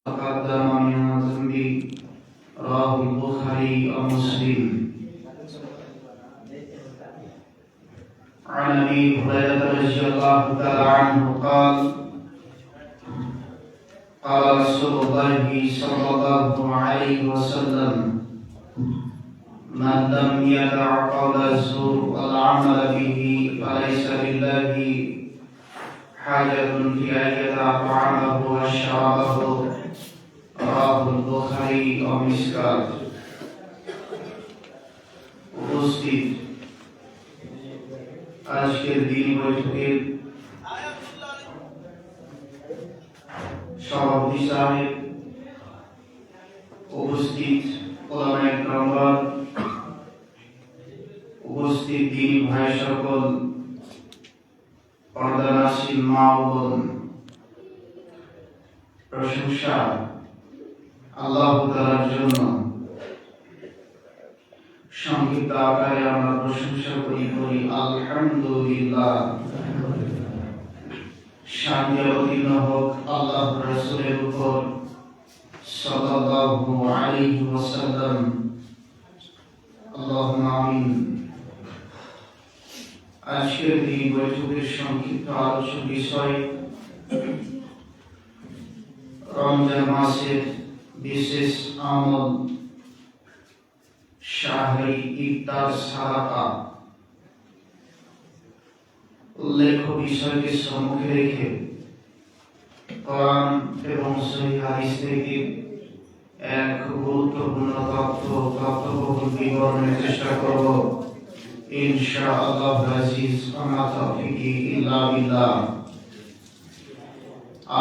تقدم من ذنبي رواه البخاري ومسلم. عن ابي هريره رضي الله تعالى عنه قال قال رسول الله صلى الله عليه وسلم: من لم يدع قول الزور والعمل به فليس لله حاجة في أن يدع طعامه وشرابه. رواه البخاري ومسكات. উপস্থিত আজকের দিন বৈঠকের সভাপতি সাহেব, উপস্থিত ওলামায়ে কেরাম, উপস্থিত দিনী ভাই সকল, পর্দানাসীন মা ও বোন, প্রশংসা আল্লাহ তাআলার জন্য। সংক্ষিপ্ত আকারে আমরা প্রশংসা করি আলহামদুলিল্লাহ। শান্তি অবতীর্ণ হোক আল্লাহ রাসূলের উপর সাল্লাল্লাহু আলাইহি ওয়াসাল্লাম। আল্লাহুম্মা আমিন। আজকের এই বৈঠকের সংক্ষিপ্ত আলোচ্য বিষয় রমজান মাসের বিশেষ আমল, শাহরি ইফতার সাদাকা। উল্লেখ্য বিষয়কে সম্মুখে রেখে কোরআন এবং সহিহ হাদিস থেকে এক গুরুত্বপূর্ণ তথ্যবহুল বিবরণের চেষ্টা করব ইনশাআল্লাহ আজিজ। আমা তাওফীকি ইল্লা বিল্লাহ।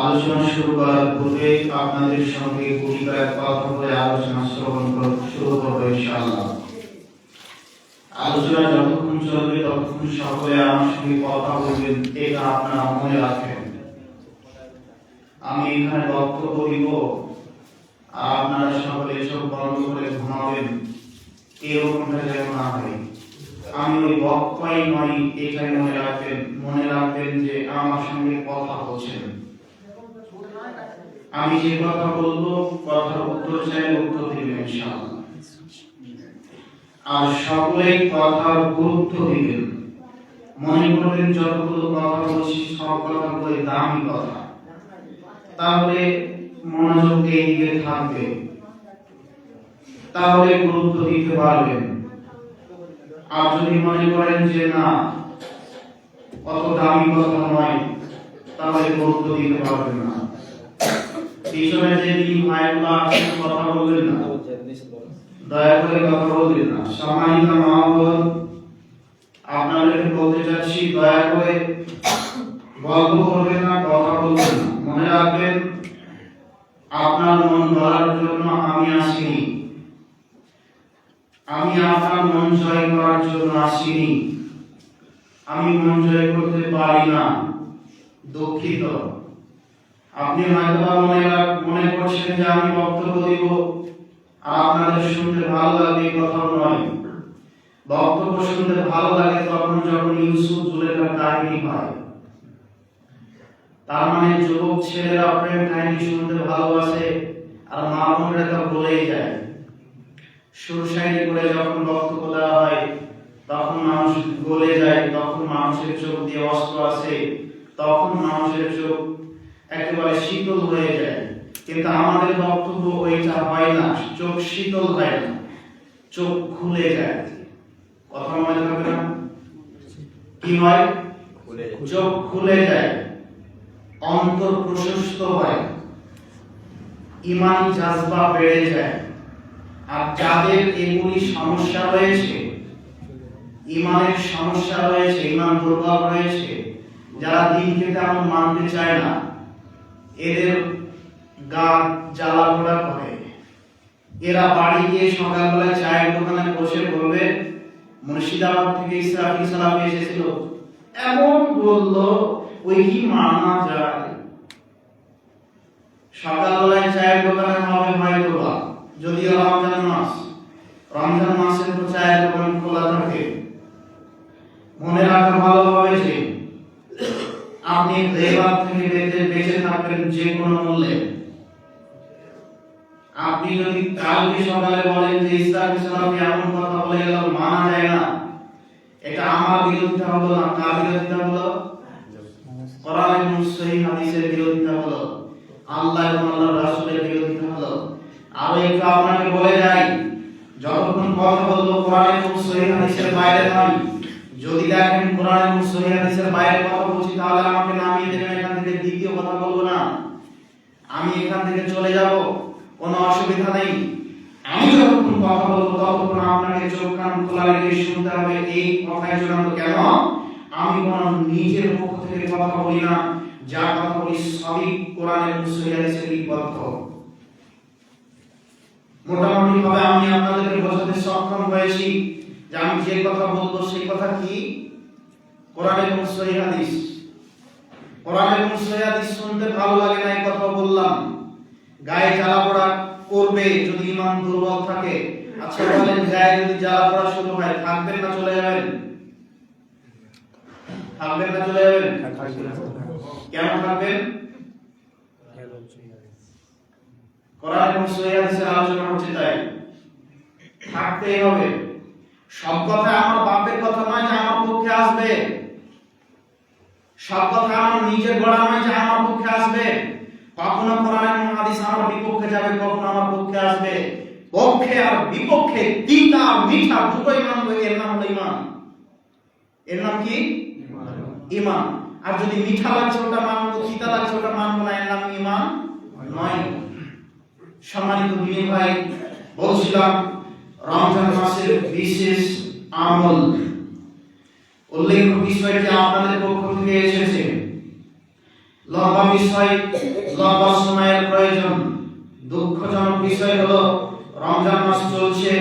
আলোচনা শুরু করার পূর্বে আপনাদের সঙ্গে কয়েক কথা বলে আলোচনা শুরু করব ইনশাআল্লাহ। আলোচনা যতক্ষণ চলবে ততক্ষণ সকলে আমার সঙ্গে কথা বলবেন, এটা আপনারা মনে রাখবেন। আমি এখানে বক্তব্য দিব, আপনারা সকলে এসব বন্ধ করে ঘুমাবেন, এরকমটা যেন না হয়। আমি ওই বক্তাই নই, এটাই মনে রাখবেন যে আমার সঙ্গে কথা বলছেন। আমি যে কথা বলবো, কথার উত্তর চাইলে উত্তর দিবেন ইনশাআল্লাহ। আর সকলেই কথার গুরুত্ব দিবেন। মনে করবেন যতগুলো কথা বলছি সব কথাগুলো দামি কথা, তাহলে মনোযোগ এই দিকে থাকবে, তাহলে গুরুত্ব দিতে পারবেন। আর যদি মনে করেন যে না অত দামি কথা নয়, তাহলে গুরুত্ব দিতে পারবেন না। পিছনে যে দিন ভাইগুলো কথা বলবেন না, দয়া করে কথা বলবেন না। সম্মানিত মা ও বোন, আপনাদেরকে বলতে চাচ্ছি, দয়া করে গল্প করবেন না, কথা বলবেন না। মনে রাখবেন, আপনার মন গড়ার জন্য আমি আসিনি, আমি আপনার মন জয় করার জন্য আসিনি। আমি মন জয় করতে পারি না, দুঃখিত। আপনি হয়তো মনে করছেন যে আমি বক্তব্য দিব আর আপনাদের শুনতে ভালো লাগে, কথা নয়। বক্তব্য শুনতে ভালো লাগে তখন যখন ইউসুফ জুলেখার কাহিনী হয়। তার মানে যুবক ছেলেরা প্রেম কাহিনী শুনতে ভালোবাসে, আর মা বোনেরা তা বলেই যায়। সুরসাইনি করে যখন বক্তব্য দেওয়া হয় তখন মানুষ গলে যায়, তখন মানুষের চোখ দিয়ে অস্ত্র আসে, তখন মানুষের চোখ একেবারে শীতল হয়ে যায়। কিন্তু আমাদের বক্তব্য ওইটা হয় না, চোখ শীতল হয় না, চোখ খুলে যায়। কথা মনে থাকবে না? কি হয়? চোখ খুলে যায়, অন্তর প্রশস্ত হয়, ঈমানি জাযবা বেড়ে যায়। আর যাদের এগুলি সমস্যা রয়েছে, ঈমানের সমস্যা রয়েছে, ঈমান দুর্বল রয়েছে, যারা দিনকে তেমন মানতে চায় না, এদের গা জ্বালা পোড়া করে। এরা বাড়ি গিয়ে সকালবেলা চায়ের দোকানে বসে বলবে, মুর্শিদাবাদ থেকে ইসরাফিল সালাফি এসেছিল, এমন বললো, ওই কি মানা যায়? সকালবেলায় চায়ের দোকানে হবে হয়তো বা, যদিও রমজান মাসে তো চায়ের দোকান খোলা থাকে। মনে রাখা ভালো হবে যে আপনি গীবত থেকে বেঁচে থাকবেন যে কোনো মূল্যে। আপনি যদি কালকে সকালে বলেন যে ইসলামের সালাফি এমন কথা বলে গেল মানা যায় না, এটা আমার বিরোধিতা হলো না, কার বিরোধিতা হলো? কোরআন এবং সহিহ হাদিসের বিরোধিতা হলো, আল্লাহ এবং আল্লাহর রাসূলের বিরোধিতা হলো। আর একটু আপনাকে বলে যাই, যতক্ষণ কথা বলবো কোরআন এবং সহিহ হাদিসের বাইরে নয়। যদি দেখেন কোরআন এবং সহিহ হাদিসের বাইরে কথা বলছি, তাহলে আমাকে নামিয়ে দেবেন, এখান থেকে দ্বিতীয় কথা বলবো না, আমি এখান থেকে চলে যাব, কোনো অসুবিধা নেই। আমি যতক্ষণ কথা বলবো ততক্ষণ আপনাকে চোখ কান খোলা রেখে শুনতে হবে। এই কথাই চূড়ান্ত কেন? আমি কোনো নিজের পক্ষ থেকে কথা বলি না, যা কথা বলি সবই কোরআন এবং সহিহ হাদিসের লিপিবদ্ধ। মোটামুটি ভাবে আমি আপনাদেরকে বোঝাতে সক্ষম হয়েছি যে আমি যে কথা বলবো সেই কথা কি? কোরআন এবং সহিহ হাদিস। কোরআন এবং সহিহ হাদিস শুনতে ভালো লাগে না, এই কথা বললাম। গায়ে জ্বালা পোড়া করবে যদি ঈমান দুর্বল থাকে। আচ্ছা বলেন, গায়ে যদি জ্বালা পোড়া শুরু হয়, থাকবেন না চলে যাবেন? থাকবেন না চলে যাবেন? কেন থাকবেন? কোরআন এবং সহিহ হাদিসের আলোচনা হচ্ছে, তাই থাকতেই হবে। সব কথা আমার বাপের কথা নয় যে আমার পক্ষে আসবে, সব কথা আমার নিজের গড়া নয় যে আমার পক্ষে আসবে। কখনো কোরআন এবং হাদিস আমার বিপক্ষে যাবে, কখনো আমার পক্ষে আসবে। পক্ষে আর বিপক্ষে, তিতা আর মিঠা দুটোই মানবো, এর নাম হলো ঈমান। এর নাম কি? ঈমান। আর যদি মিঠা লাগছে ওটা মানবো, তিতা লাগছে ওটা মানবো না, এর নাম ঈমান নয়। সম্মানিত দিনী ভাই, বলছিলাম রমজান মাসের বিশেষ আমল, উল্লেখ্য বিষয়টি আপনাদের পক্ষ থেকে এসেছে। লম্বা বিষয়, লম্বা সময়ের প্রয়োজন। দুঃখজনক বিষয় হলো রমজান মাস চলছে,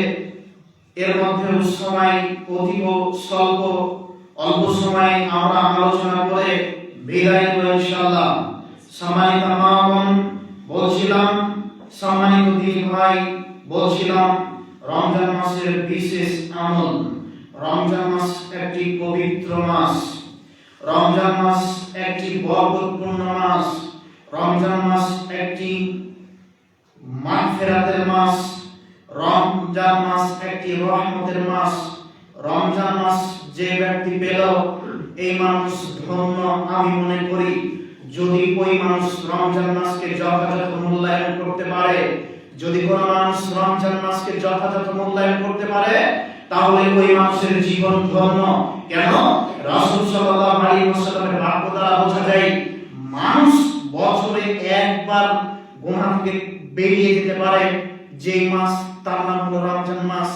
এর মধ্যে সময় অতীব স্বল্প। অল্প সময় আমরা আলোচনা করে বিদায় নেব ইনশাআল্লাহ। সম্মানিত মা বোন বলছিলাম, সম্মানিত দিনী ভাই বলছিলাম, রমজান মাসের বিশেষ আমল। রমজান মাস একটি পবিত্র মাস, রমজান মাস একটি বরকতপূর্ণ মাস, রমজান মাস একটি মাগফিরাতের মাস, রমজান মাস একটি রহমতের মাস। রমজান মাস যে ব্যক্তি পেল, এই মানুষ ধন্য আমি মনে করি। যদি ওই মানুষ রমজান মাসকে যথাযথ মূল্যায়ন করতে পারে, যদি কোন মানুষ রমজান মাসকে যথাযথ মূল্যায়ন করতে পারে, তাহলে ওই মানুষের জীবন ধন্য। কেন? রাসূল সাল্লাল্লাহু আলাইহি ওয়াসাল্লামের বাক্য দ্বারা বোঝা যায়, মানুষ বছরে একবার গুনাহ থেকে বেরিয়ে যেতে পারে, যে মাস তার নাম হলো রমজান মাস।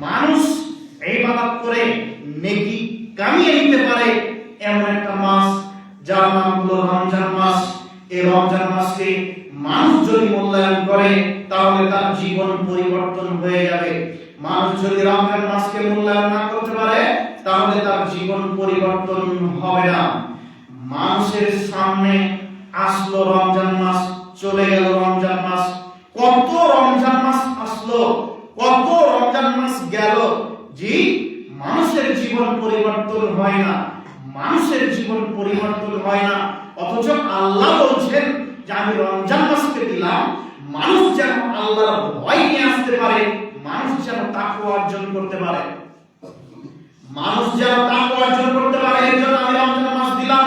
মানুষ ইবাদত করে নেকি কামিয়ে নিতে পারে, এমন একটা মাস যার নাম হলো রমজান মাস। এই রমজান মাসকে মানুষ যদি মূল্যায়ন করে, তাহলে তার জীবন পরিবর্তন হয়ে যাবে। মানুষ যদি রমজান মাসকে মূল্যায়ন না করতে পারে, তাহলে তার জীবন পরিবর্তন হবে না। মানুষের সামনে আসলো রমজান মাস, চলে গেল রমজান মাস। কত রমজান মাস আসলো, কত রমজান মাস গেল, জি মানুষের জীবন পরিবর্তন হয় না, মানুষের জীবন পরিবর্তন হয় না। অথচ আল্লাহ বলছেন যে আমি রমজান মাসকে দিলাম মানুষ যেন আল্লাহর ভয় নিয়ে আসতে পারে, মানুষ যেন তাকওয়া অর্জন করতে পারে, মানুষ যেন তাকওয়া অর্জন করতে পারে, এর জন্য আমি রমজান মাস দিলাম।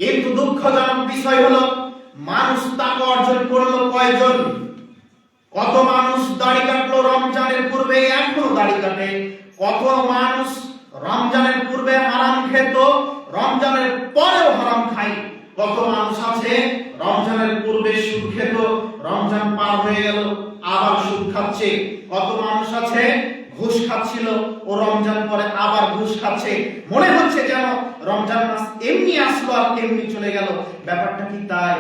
কিন্তু দুঃখজনক বিষয় হলো, মানুষ তাকওয়া অর্জন করলো কয়জন? কত মানুষ দাড়ি কাটলো রমজানের পূর্বে, এখনো দাড়ি কাটে। কত মানুষ রমজানের পূর্বে হারাম খেত, রমজানের পরেও হারাম খায়। কত মানুষ আছে রমজানের পূর্বে সুদ খেত, রমজান পার হয়ে গেল আবার সুদ খাচ্ছে। কত মানুষ আছে ঘুষ খাচ্ছিল, ও রমজান পরে আবার ঘুষ খাচ্ছে। মনে হচ্ছে যেন রমজান মাস এমনি আসলো আর এমনি চলে গেল। ব্যাপারটা কি তাই?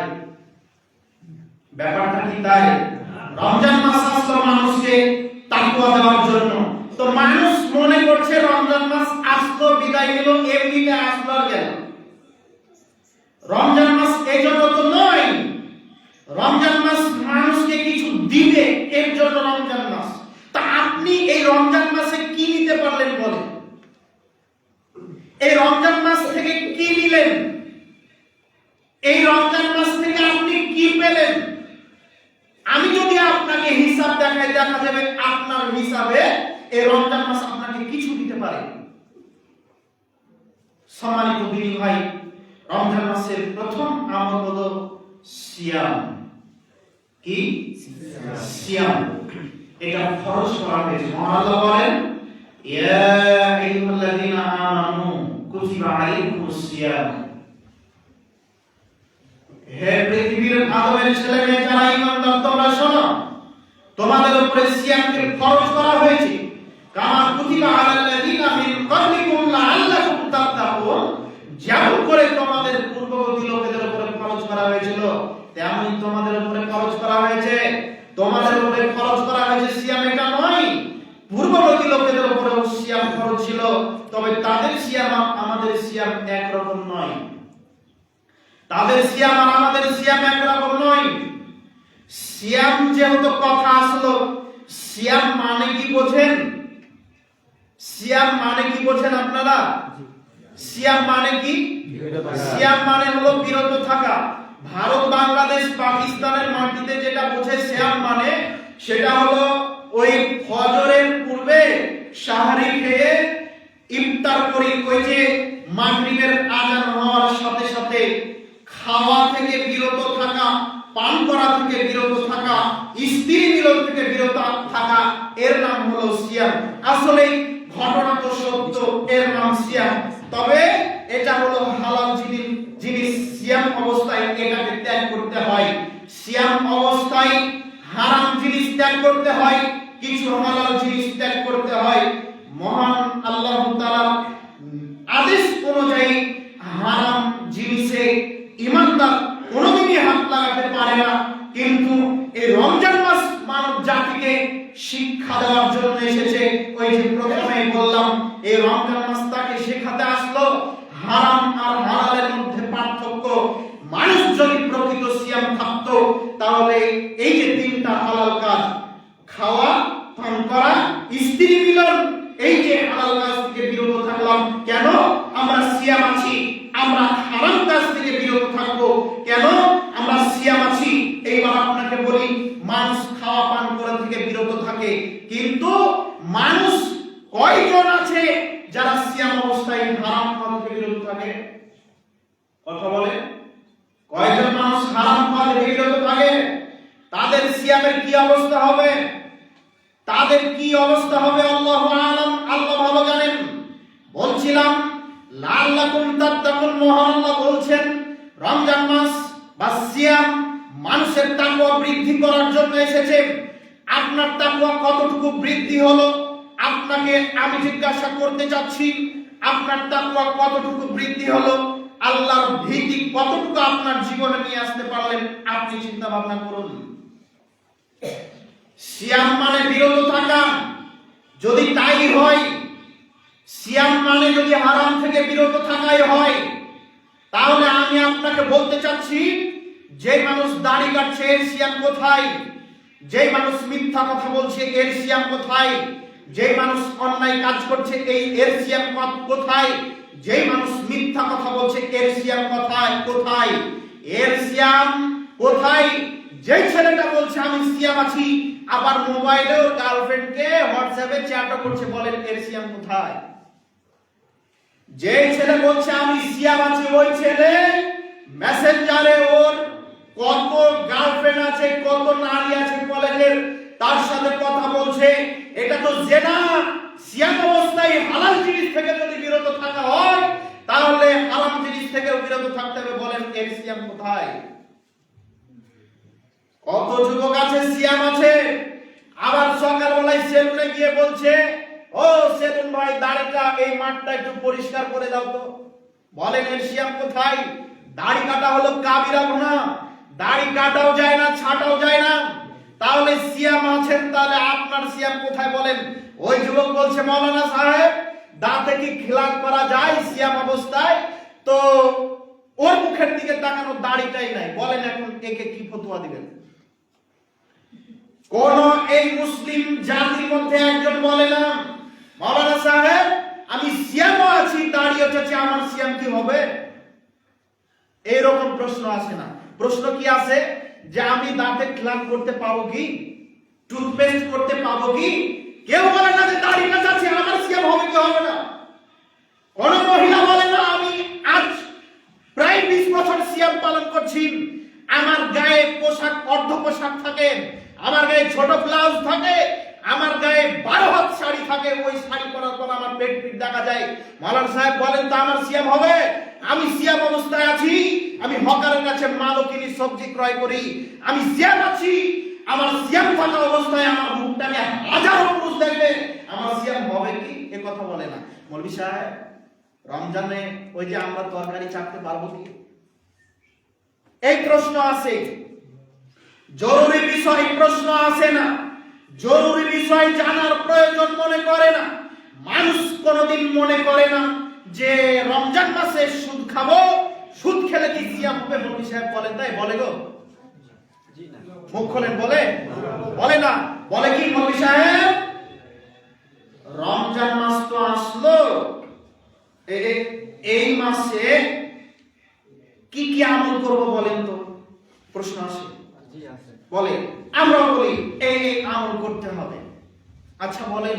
ব্যাপারটা কি তাই? রমজান মাস আসলো মানুষকে তাকওয়া দেওয়ার জন্য, তো মানুষ মনে করছে রমজান মাস আসলো, বিদায় নিল, এমনিতে আসলো আর গেল। রমজান মাস এই জন্য তো নয়, রমজান মাস মানুষকে কিছু দিবে, এর জন্য রমজান মাস। তা আপনি এই রমজান মাসে কি নিতে পারলেন বলেন? এই রমজান মাস থেকে কি নিলেন? এই রমজান মাস থেকে আপনি কি পেলেন? আমি যদি আপনার পরীক্ষায় দেখা যাবে আপনার হিসাবে এই রমজান মাস আপনাকে কিছু দিতে পারে। সম্মানিত দিনী ভাই, রমজান মাসের প্রথম আমল হলো সিয়াম। কি? সিয়াম। এটা ফরজ করা হয়েছে। মহান আল্লাহ বলেন, ইয়া আইয়ুহাল্লাযীনা আমানু কুতিবা আলাইকুমুস সিয়াম। হে পৃথিবীর আদমের ছেলে মেয়ে যারা ঈমানদার, তোমরা শোনো, তোমাদের উপরে সিয়ামকে ফরজ করা হয়েছে। কামা কুতিবা আলাল্লাযীনা মিন ক্বাবলিকুম লাআল্লাকুম তাত্তাকুন। যেমন করে তোমাদের পূর্ববর্তী লোকেদের উপরে ফরজ করা হয়েছিল, তেমনি তোমাদের উপরে ফরজ করা হয়েছে। তোমাদের উপরে ফরজ করা হয়েছে সিয়াম, এটা নয়। পূর্ববর্তী লোকেদের উপরেও সিয়াম ফরজ ছিল, তবে তাদের সিয়াম আমাদের সিয়াম একরকম নয়। তাদের সিয়াম আর আমাদের সিয়াম একরকম নয়। সিয়াম যেহেতু কথা আসলো, সিয়াম মানে কি বোঝেন? সিয়াম মানে কি বোঝেন আপনারা? সিয়াম মানে কি? সিয়াম মানে হলো বিরত থাকা। ভারত, বাংলাদেশ, পাকিস্তানের মাটিতে যেটা বোঝে সিয়াম মানে, সেটা হলো ওই ফজরের পূর্বে সাহারি খেয়ে ইফতার করি, ওই যে মাগরিবের আযান হওয়ার সাথে সাথে খাওয়া থেকে বিরত থাকা, পান করা থেকে বিরত থাকা, স্ত্রী মিলন থেকে বিরত থাকা, এর নাম হলো সিয়াম। আসলে ঘটনা তো সত্য, এর নাম সিয়াম। তবে এটা হলো হালাল জিনিস। সিয়াম অবস্থায় এটাকে ত্যাগ করতে হয়। সিয়াম অবস্থায় হারাম জিনিস ত্যাগ করতে হয়, কিছু হালাল জিনিস ত্যাগ করতে হয়। মহান আল্লাহ তাআলার আদেশ অনুযায়ী হারাম জিনিসে ঈমানদার কোনোদিনই হাত লাগাতে পারে না। কিন্তু এই রমজান মাস মানব জাতিকে শিক্ষা দেওয়ার জন্য এসেছে। ওই যে প্রথমে বললাম, এই রমজান মাস তাকে শেখাতে আসলো হারাম আর হালালের মধ্যে পার্থক্য। মানুষ যদি প্রকৃত সিয়াম থাকতো, তাহলে এই যে তিনটা হালাল কাজ, খাওয়া, পান করা, স্ত্রী মিলন, এই যে হালাল কাজ থেকে বিরত থাকলাম, কেন আমরা সিয়াম আছি? আমরা হারাম কাজ থেকে বিরত থাকবো কেন? আমরা সিয়াম আছি। এইবার আপনাকে বলি, মানুষ খাওয়া পান করা থেকে বিরত থাকে, কিন্তু মানুষ কয়জন আছে যারা সিয়াম অবস্থায় হারাম খাওয়া থেকে বিরত থাকে? কথা বলে, কয়জন মানুষ হারাম খাওয়া থেকে বিরত থাকে? তাদের সিয়ামের কি অবস্থা হবে? তাদের কি অবস্থা হবে আল্লাহু আলাম, আল্লাহ ভালো জানেন। বলছিলাম লাআল্লাকুম তাত্তাকুন, মহান আল্লাহ বলছেন রমজান মাস বা সিয়াম মানুষের তাকওয়া বৃদ্ধি করার জন্য এসেছে। আপনার তাকওয়া কতটুকু বৃদ্ধি হলো আপনাকে আমি জিজ্ঞাসা করতে চাচ্ছি। আপনার তাকওয়া কতটুকু বৃদ্ধি হলো, আল্লাহর ভীতি কতটুকু আপনার জীবনে নিয়ে আসতে পারলেন, আপনি চিন্তা ভাবনা করুন। সিয়াম মানে বিরত থাকা। যদি তাই হয়, সিয়াম মানে যদি হারাম থেকে বিরত থাকাই হয়, তাহলে আমি আপনাকে বলতে চাচ্ছি, যে মানুষ দাড়ি কাটছে এর সিয়াম কোথায়? যে মানুষ মিথ্যা কথা বলছে এর সিয়াম কোথায়? যে মানুষ অন্যায় কাজ করছে এর সিয়াম কোথায়? যে মানুষ মিথ্যা কথা বলছে এর সিয়াম কোথায়? এর সিয়াম কোথায়? যে ছেলেটা বলছে আমি সিয়াম আছি, আবার মোবাইলে ওর গার্লফ্রেন্ডকে হোয়াটসঅ্যাপে চ্যাটও করছে, বলেন এর সিয়াম কোথায়? যে ছেলে বলছে আমি সিয়াম আছি, ওই ছেলে মেসেঞ্জারে ওর কত গার্লফ্রেন্ড আছে, কত নারী আছে কলেজের, তার সাথে কথা বলছে। এটা তো জেনা। সিয়াম অবস্থায় হালাল জিনিস থেকে যদি বিরত থাকা হয়, তাহলে হারাম জিনিস থেকেও বিরত থাকতে হবে। বলেন এর সিয়াম কোথায়? কত যুবক আছে সিয়াম আছে, আবার সকালবেলায় সেলুনে গিয়ে বলছে, ও সেলুন ভাই, দাড়িটা এই মাঠটা একটু পরিষ্কার করে দাও তো। বলেন এর সিয়াম কোথায়? দাড়ি কাটা হলো কাবিরা গুনাহ, দাড়ি কাটাও যায় না, ছাটাও যায় না। তাহলে সিয়াম আছেন, তাহলে আপনার সিয়াম কোথায় বলেন? ওই যুবক বলছে, মাওলানা সাহেব, দাঁতে কি খিলান করা যায় সিয়াম অবস্থায়? তো ওর মুখের দিকে তাকানো, দাড়িটাই নাই। বলেন এখন একে কি ফতোয়া দিবেন? কোন এই মুসলিম জাতির মধ্যে একজন বলে না, মাওলানা সাহেব আমি সিয়াম আছি, দাঁড়িয়ে আছে, আমার সিয়াম কি হবে? এরকম প্রশ্ন আসে না। প্রশ্ন কি আছে যে আমি দাঁতে খিলান করতে পাবো কি? টুথপেস্ট করতে পাবো কি? কেউ বলে না যে দাড়ি কাটাচ্ছি আমার সিয়াম হবে কি হবে না। কোন মহিলা বলে না আমি আজ প্রায় 20 বছর সিয়াম পালন করছি, আমার গায়ে পোশাক অর্ধ পোশাক থাকে, আমার গায়ে ছোট ব্লাউজ থাকে, আমার গায়ে 12 হাত শাড়ি থাকে, ওই শাড়ি পরার পর আমার পেট পিট দেখা যায়। মাওলানা সাহেব বলেন তো আমার সিয়াম হবে? আমি সিয়াম অবস্থায় আছি, আমি হকারের কাছে মাল কিনি, সবজি ক্রয় করি, আমি সিয়াম আছি, আমার সিয়াম থাকা অবস্থায় আমার মুখটাকে হাজারো পুরুষ দেখবে, আমার সিয়াম হবে কি? এ কথা বলে না। মৌলভী সাহেব রমজানে ওই যে আমরা তরকারি চাটতে পারবো কি? এই প্রশ্ন আছে। জরুরি বিষয় প্রশ্ন আসে না, জরুরি বিষয় জানার প্রয়োজন মনে করে না মানুষ। কোনদিন মনে করে না যে রমজান মাসে সুদ খাবো, সুদ খেলে কি সিয়াম হবে? মৌলভী সাহেব বলেন তাই? বলে গো? মুখ খোলেন, বলে? বলে না। বলে কি মৌলভী সাহেব? রমজান মাস তো আসলো, এই মাসে কি কি আমল করবো বলেন তো? প্রশ্ন আসে। বলে আমরা বলি এই আমল করতে হবে। আচ্ছা বলেন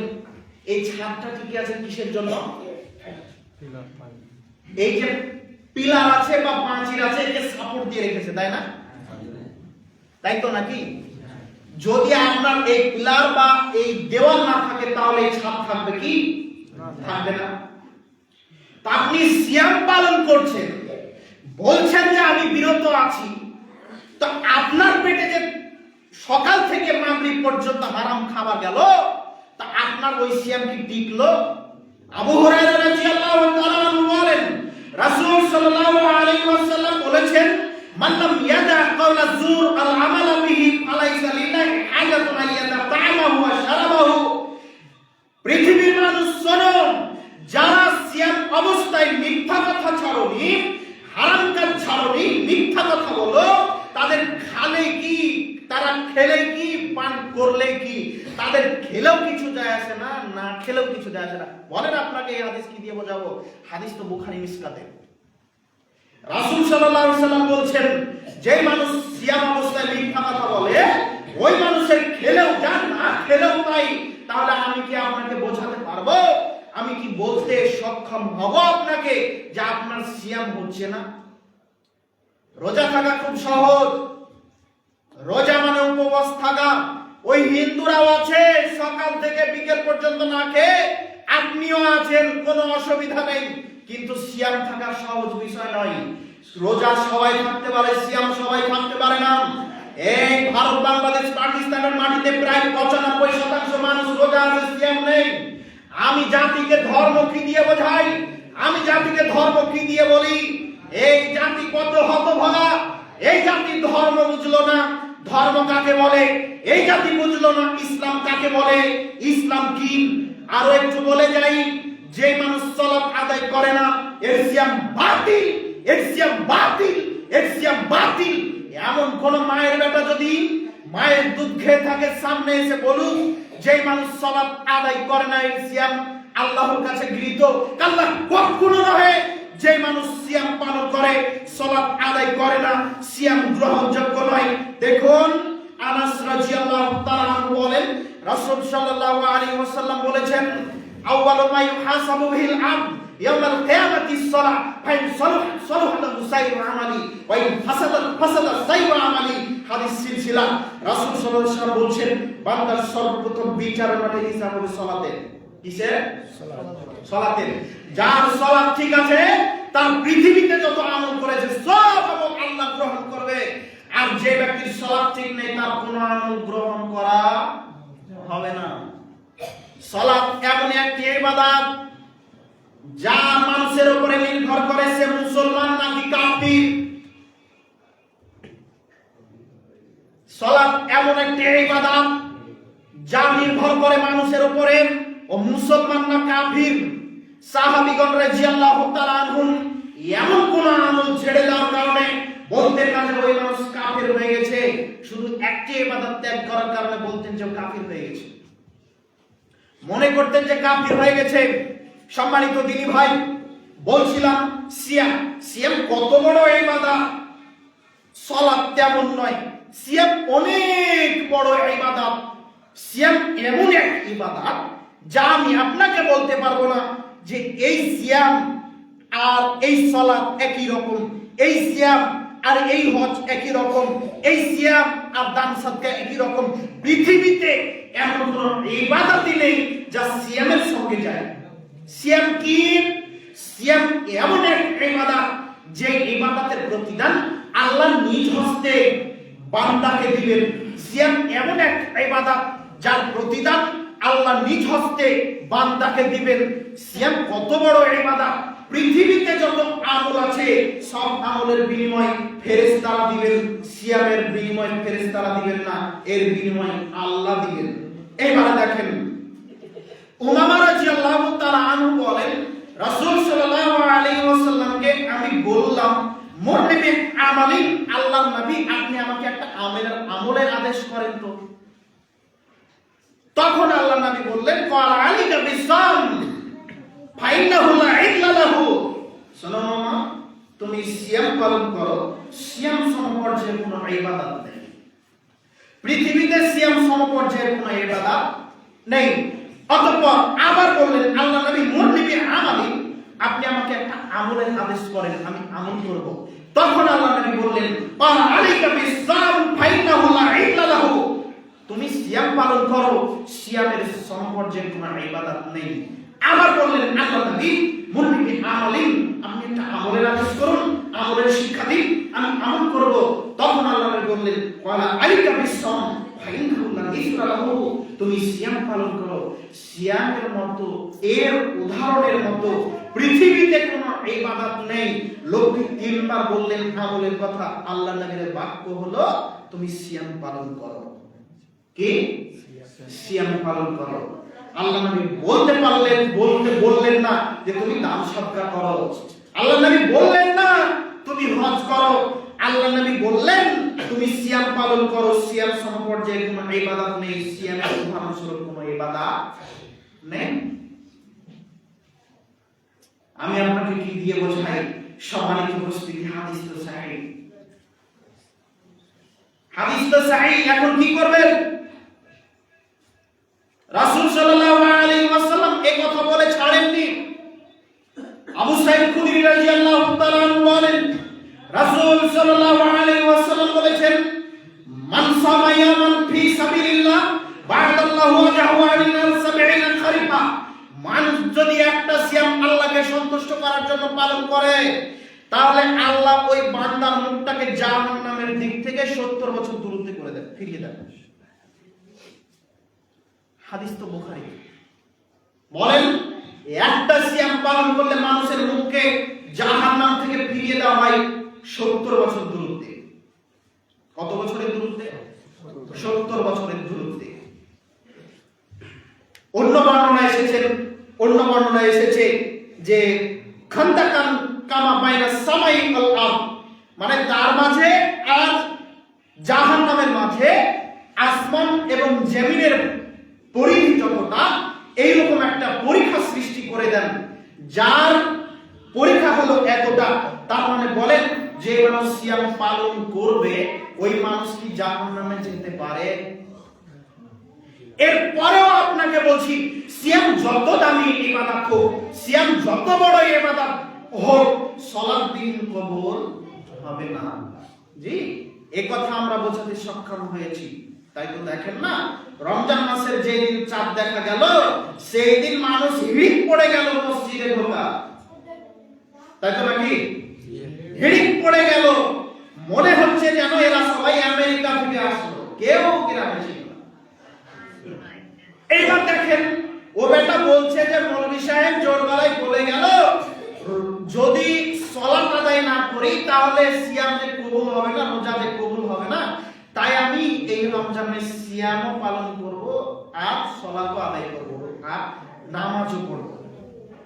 এই ছাদটা ঠিকই আছে কিসের জন্য? এই যে পিলার আছে বা পাঁচিল আছে, একে সাপোর্ট দিয়ে রেখেছে, তাই না? তাই তো নাকি? যদি আপনার এই পিলার বা এই দেওয়াল না থাকে তাহলে এই ছাদ থাকবে কি? থাকবে না। আপনি সিয়াম পালন করছেন, বলছেন যে আমি বিরত আছি, তো আপনার পেটে যে সকাল থেকে মাগরিব পর্যন্ত হারাম খাবার গেল, তা আপনার ওই সিয়াম কি টিকলো? আবু হুরায়রা রাদিয়াল্লাহু তাআলা আনহু বলেন রাসূল সাল্লাল্লাহু আলাইহি ওয়াসাল্লাম বলেছেন মান লাম ইয়াদা কাওলা যুর আল আমাল বিহি ফালাইসা লিল্লাহি হাজাতুন আইয়াদা তা'আমাহু ওয়া শারাবাহু। পৃথিবীর মানুষ শুনুন, যারা সিয়াম অবস্থায় মিথ্যা কথা ছাড়োনি, হারাম কাজ ছাড়োনি, মিথ্যা কথা বলো, তাদের খালে কি, তারা খেলে কি, পান করলে কি, তাদের খেলেও কিছু যায় আসে না, না খেলেও কিছু যায় আসে না। বলেন আপনাকে এই হাদিস কি দিয়ে বোঝাবো? হাদিস তো বুখারী মিসকাতে। রাসূল সাল্লাল্লাহু আলাইহি ওয়াসাল্লাম বলছেন যে মানুষ সিয়াম অবস্থায় মিথ্যা কথা বলে, ওই মানুষের খেলেও যান না খেলেও তাই। তাহলে আমি কি আপনাকে বোঝাতে পারবো? আমি কি বলতে সক্ষম হব আপনাকে যে আপনার সিয়াম হচ্ছে না? রোজা থাকা খুব সহজ। রোজা মানে উপবাস থাকা। ওই হিন্দুরাও আছে সকাল থেকে বিকেল পর্যন্ত না খেয়ে, আপনিও আছেন, কোনো অসুবিধা নেই। কিন্তু সিয়াম থাকা সহজ বিষয় নয়। রোজা সবাই থাকতে পারে, সিয়াম সবাই থাকতে পারে না। এই ভারত, বাংলাদেশ, পাকিস্তানের মাটিতে প্রায় 95% মানুষ রোজা আছে, সিয়াম নেই। আমি জাতিকে ধর্ম কি দিয়ে বোঝাই? আমি জাতিকে ধর্ম কি দিয়ে বলি? এই জাতি কত হতভাগা! এই জাতি ধর্ম বুঝলো না, ধর্ম কাকে বলে এই জাতি বুঝলো না, ইসলাম কাকে বলে, ইসলাম কি। আরো একটু বলে যাই, যে মানুষ সালাত আদায় করে না এর সিয়াম বাতিল, এর সিয়াম বাতিল, এর সিয়াম বাতিল। এমন কোন মায়ের বেটা যদি মায়ের দুধ খেয়ে থাকে, সামনে এসে বলুক যে মানুষ সালাত আদায় করে না এর সিয়াম আল্লাহর কাছে গৃহীত। আল্লাহ কখনো নহে যে মানুষ সিয়াম পালন করে, সালাত আদায় করে না, সিয়াম গ্রহণযোগ্য নয়। দেখুন আনাস রাদিয়াল্লাহু তাআলা আনহু বলেন রাসূল সাল্লাল্লাহু আলাইহি ওয়াসাল্লাম বলেছেন আউয়ালু মা ইউহাসাবু বিহিল আবদ ইয়াউমাল কিয়ামাতিস সালাহ ফাইন সালাহাত সাইরু আমালি ওয়া ইন ফাসাদা সাইরু আমালি। হাদিস সিলসিলা। রাসূল সাল্লাল্লাহু আলাইহি ওয়াসাল্লাম বলেন বান্দার সর্বপ্রথম বিচারের মাঠে হিসাব হবে সালাতের। কিসের? সালাতের। যার সালাত ঠিক আছে তার পৃথিবীতে যত আমল করেছে সব আমল আল্লাহ গ্রহণ করবে। আর যে ব্যক্তির সালাত ঠিক নেই তার কোনো আমল গ্রহণ করা হবে না। সালাত এমন একটি ইবাদত যা মানুষের উপরে নির্ভর করে সে মুসলমান নাকি কাফির। সালাত এমন একটি ইবাদত যা নির্ভর করে মানুষের উপরে ও মুসলমান না কাফির। সাহাবীগণ রাদিয়াল্লাহু তাআলা আনহুম এমন কোন আমল ছেড়ে দেওয়ার কারণে বলতেন না যে ওই মানুষ কাফির হয়ে গেছে, শুধু একটি ইবাদত ত্যাগ করার কারণে বলতেন যে কাফির হয়ে গেছে, মনে করতেন যে কাফির হয়ে গেছে। সম্মানিত দিনী ভাই, বলছিলাম সিয়াম কত বড় ইবাদত। সালাত তেমন নয়, সিয়াম অনেক বড় ইবাদত। সিয়াম এমন এক ইবাদত যা আমি আপনাকে বলতে পারবো না যে এই সিয়াম আর এই সালাত একই রকম, এই সিয়াম আর এই হজ একই রকম, এই সিয়াম আর দান সাদকা একই রকম। পৃথিবীতে এমন কোন ইবাদতই নেই যা সিয়ামের সঙ্গে যায়। সিয়াম কি? সিয়াম এমন এক ইবাদত যে ইবাদতের প্রতিদান আল্লাহ নিজ হস্তে বান্দাকে দিবেন। সিয়াম এমন এক ইবাদত যার প্রতিদান আল্লাহ নিজ হস্তে বান্দাকে দিবেন। সিয়াম কত বড় ইবাদত! পৃথিবীতে যত আমল আছে সব আমলের বিনিময় ফেরেশতারা দিবেন, সিয়ামের বিনিময় ফেরেশতারা দিবেন না, এর বিনিময় আল্লাহ দিবেন। এবারে দেখেন, উমামা রাদিয়াল্লাহু তাআলা আনহু বলেন, রাসূল সাল্লাল্লাহু আলাইহি ওয়াসাল্লামকে আমি বললাম, মুরনিবি আমালি, আল্লাহর নবী আপনি আমাকে একটা আমলের আদেশ করেন তো। তখন আল্লাহর নবী বললেন, ক্বালা আলাইকা বিসসাম ফাইন্নাহু লা ইল্লা লাহু। শোনো মামা, তুমি সিয়াম পালন করো। সিয়াম সমপর্যায়ের কোনো ইবাদত নেই পৃথিবীতে, সিয়াম সমপর্যায়ের কোনো ইবাদত নেই। অতঃপর আবার বললেন আল্লাহ নবী, মুরনিবি আমালি, আপনি আমাকে একটা আমলের আদেশ করেন, আমি আমল করব। তখন আল্লাহ নবী বললেন, ক্বালা আলাইকা বিসসাম ফাইন্নাহু লা ইল্লা লাহু, তুমি সিয়াম পালন করো, সিয়ামের সমপর্যায়ের কোনো ইবাদত নেই। আবার বললেন আল্লাহ নবী, মুরনিবি আমালি, আপনি একটা আমলের আদেশ করুন, আমলের শিক্ষা দিন, আমি আমল করব। তখন আল্লাহ নবী বললেন, ক্বালা আলাইকা বিসসাম ফাইন্নাহু লা ইল্লা লাহু, তুমি সিয়াম পালন করো। সিয়ামের মতো, এর উদাহরণের মতো পৃথিবীতে কোনো ইবাদত নেই। লোকটি তিনবার বললেন আমলের কথা। আল্লাহ নবীর বাক্য হলো, তুমি সিয়াম পালন করো। কি? সিয়াম পালন করো। আল্লাহ নবী বললেন না যে তুমি দান সদকা করো। আল্লাহ নবী বললেন না তুমি হজ করো। আল্লাহ নবী বললেন তুমি সিয়াম পালন করো। সিয়াম সমপর্যায়ের কোনো ইবাদত নেই, সিয়ামের উদাহরণস্বরূপ কোনো ইবাদত নেই। আমি আপনাকে কি দিয়ে বোঝাই? সম্মানিত উপস্থিতি, হাদিস তো সহিহ, হাদিস তো সহিহ। এখন কি করবেন? রাসূল সাল্লাল্লাহু আলাইহি ওয়াসাল্লাম এই কথা বলে ছাড়েননি। আবু সাঈদ খুদরি রাদিয়াল্লাহু তাআলা বলেন, রাসূল সাল্লাল্লাহু আলাইহি ওয়াসাল্লাম বলেছেন, মান সামা ইয়ামান ফি সাবিলিল্লাহ বা'দাল্লাহু ওয়াজহু আনিল 70 খরিফা, মানুষ যদি একটা সিয়াম আল্লাহকে সন্তুষ্ট করার জন্য পালন করে, তাহলে আল্লাহ ওই বান্দার মুখটাকে জাহান্নামের দিক থেকে 70 বছর দূরত্বে করে দেন, ফিরিয়ে দেন। হাদিস তো বুখারী। বলেন, একটা সিয়াম পালন করলে মানুষের মুখকে জাহান্নাম থেকে ফিরিয়ে দেওয়া হয় 70 বছর দূরত্বে। কত বছরের দূরত্বে? 70 বছরের দূরত্বে। অন্য বর্ণনায় এসেছে যে খান্দাকান কামা বাইনা সামাই ওয়াল আরদ, মানে তার মাঝে আর জাহান্নামের মাঝে আসমান এবং জমিনের পরিধি যতটা, এইরকম একটা পরীক্ষা সৃষ্টি করে দেন, যার পরীক্ষা হলো এতটা। তার মানে বলেন, যে মানুষ সিয়াম পালন করবে ওই মানুষ কি জাহান্নামে যেতে পারে? এরপরেও আপনাকে বলছি, সিয়াম যত দামি ইবাদত হোক, সিয়াম যত বড় ইবাদত হোক, সালাত দিন কবুল হবে না। জি, এই কথা আমরা বোঝাতে সক্ষম হয়েছি। তাই তো দেখেন না, রমজান মাসের যে দিন চাঁদ দেখা গেল, সেই দিন মানুষ হিড়িক পড়ে গেল মসজিদে ঢোকা। তাই তো নাকি? হিড়িক পড়ে গেল, মনে হচ্ছে যেন এরা সবাই আমেরিকা থেকে আসলো, কেউ গ্রামে ছিল না। এইবার দেখেন, ও বেটা বলছে যে মৌলভী সাহেব জোর গলায় বলে গেল, যদি সালাত আদায় না করি তাহলে সিয়াম যে কবুল হবে না, রোজা যে কবুল হবে না, তাই আমি এই রমজানে সিয়ামও পালন করব আর সালাতও আদায় করব আর নামাজও পড়ব।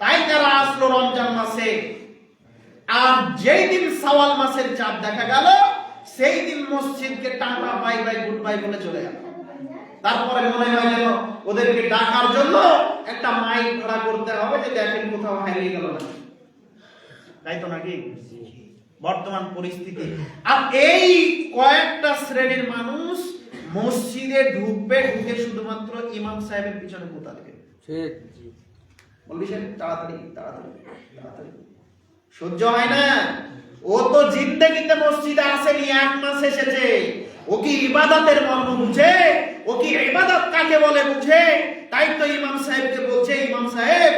তাই যারা আসলো রমজান মাসে, আর যেই দিন শাওয়াল মাসের চাঁদ দেখা গেল, সেই দিন মসজিদকে tata bye bye good bye বলে চলে গেল। তারপরে মনে হয় যেন ওদেরকে ডাকার জন্য একটা মাইক ভাড়া করতে হবে, যে দেখেন কোথাও হারিয়ে গেল না। তাই তো নাকি বর্তমান পরিস্থিতি? আর এই কয়েকটা শ্রেণীর মানুষ মসজিদে ঢুকবে, ঢুকে শুধুমাত্র ইমাম সাহেবের পিছনে গোতা দেবে। ঠিক। বলবি সাহেব তাড়াতাড়ি তাড়াতাড়ি তাড়াতাড়ি, সহ্য হয় না। ও তো জিন্দেগিতে মসজিদে আসেনি, 1 মাস এসেছে। ও কি ইবাদতের মর্ম বুঝে? ও কি ইবাদত কাকে বলে বুঝে? তাই তো ইমাম সাহেবকে বলছে, ইমাম সাহেব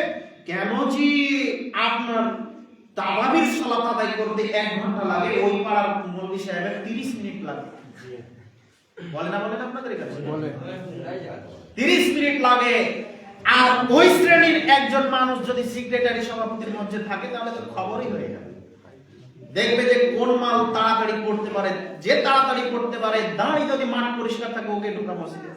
কেন জি আপনার তারাবির সালাত আদায় করতে 1 ঘন্টা লাগে, ওই পাড়ার মৌলভী সাহেবের 30 মিনিট লাগে। বলে না আপনাদের কাছে? বলে। 30 মিনিট লাগে। আর ওই শ্রেণীর একজন মানুষ যদি সেক্রেটারি সভাপতির মধ্যে থাকে তাহলে তো খবরই হয়ে যাবে। দেখবে যে কোন মাল তাড়াতাড়ি করতে পারে, যে তাড়াতাড়ি করতে পারে, দাঁড়িয়ে যদি মাঠ পরিষ্কার থাকে ওকে ঢোকা মসজিদে।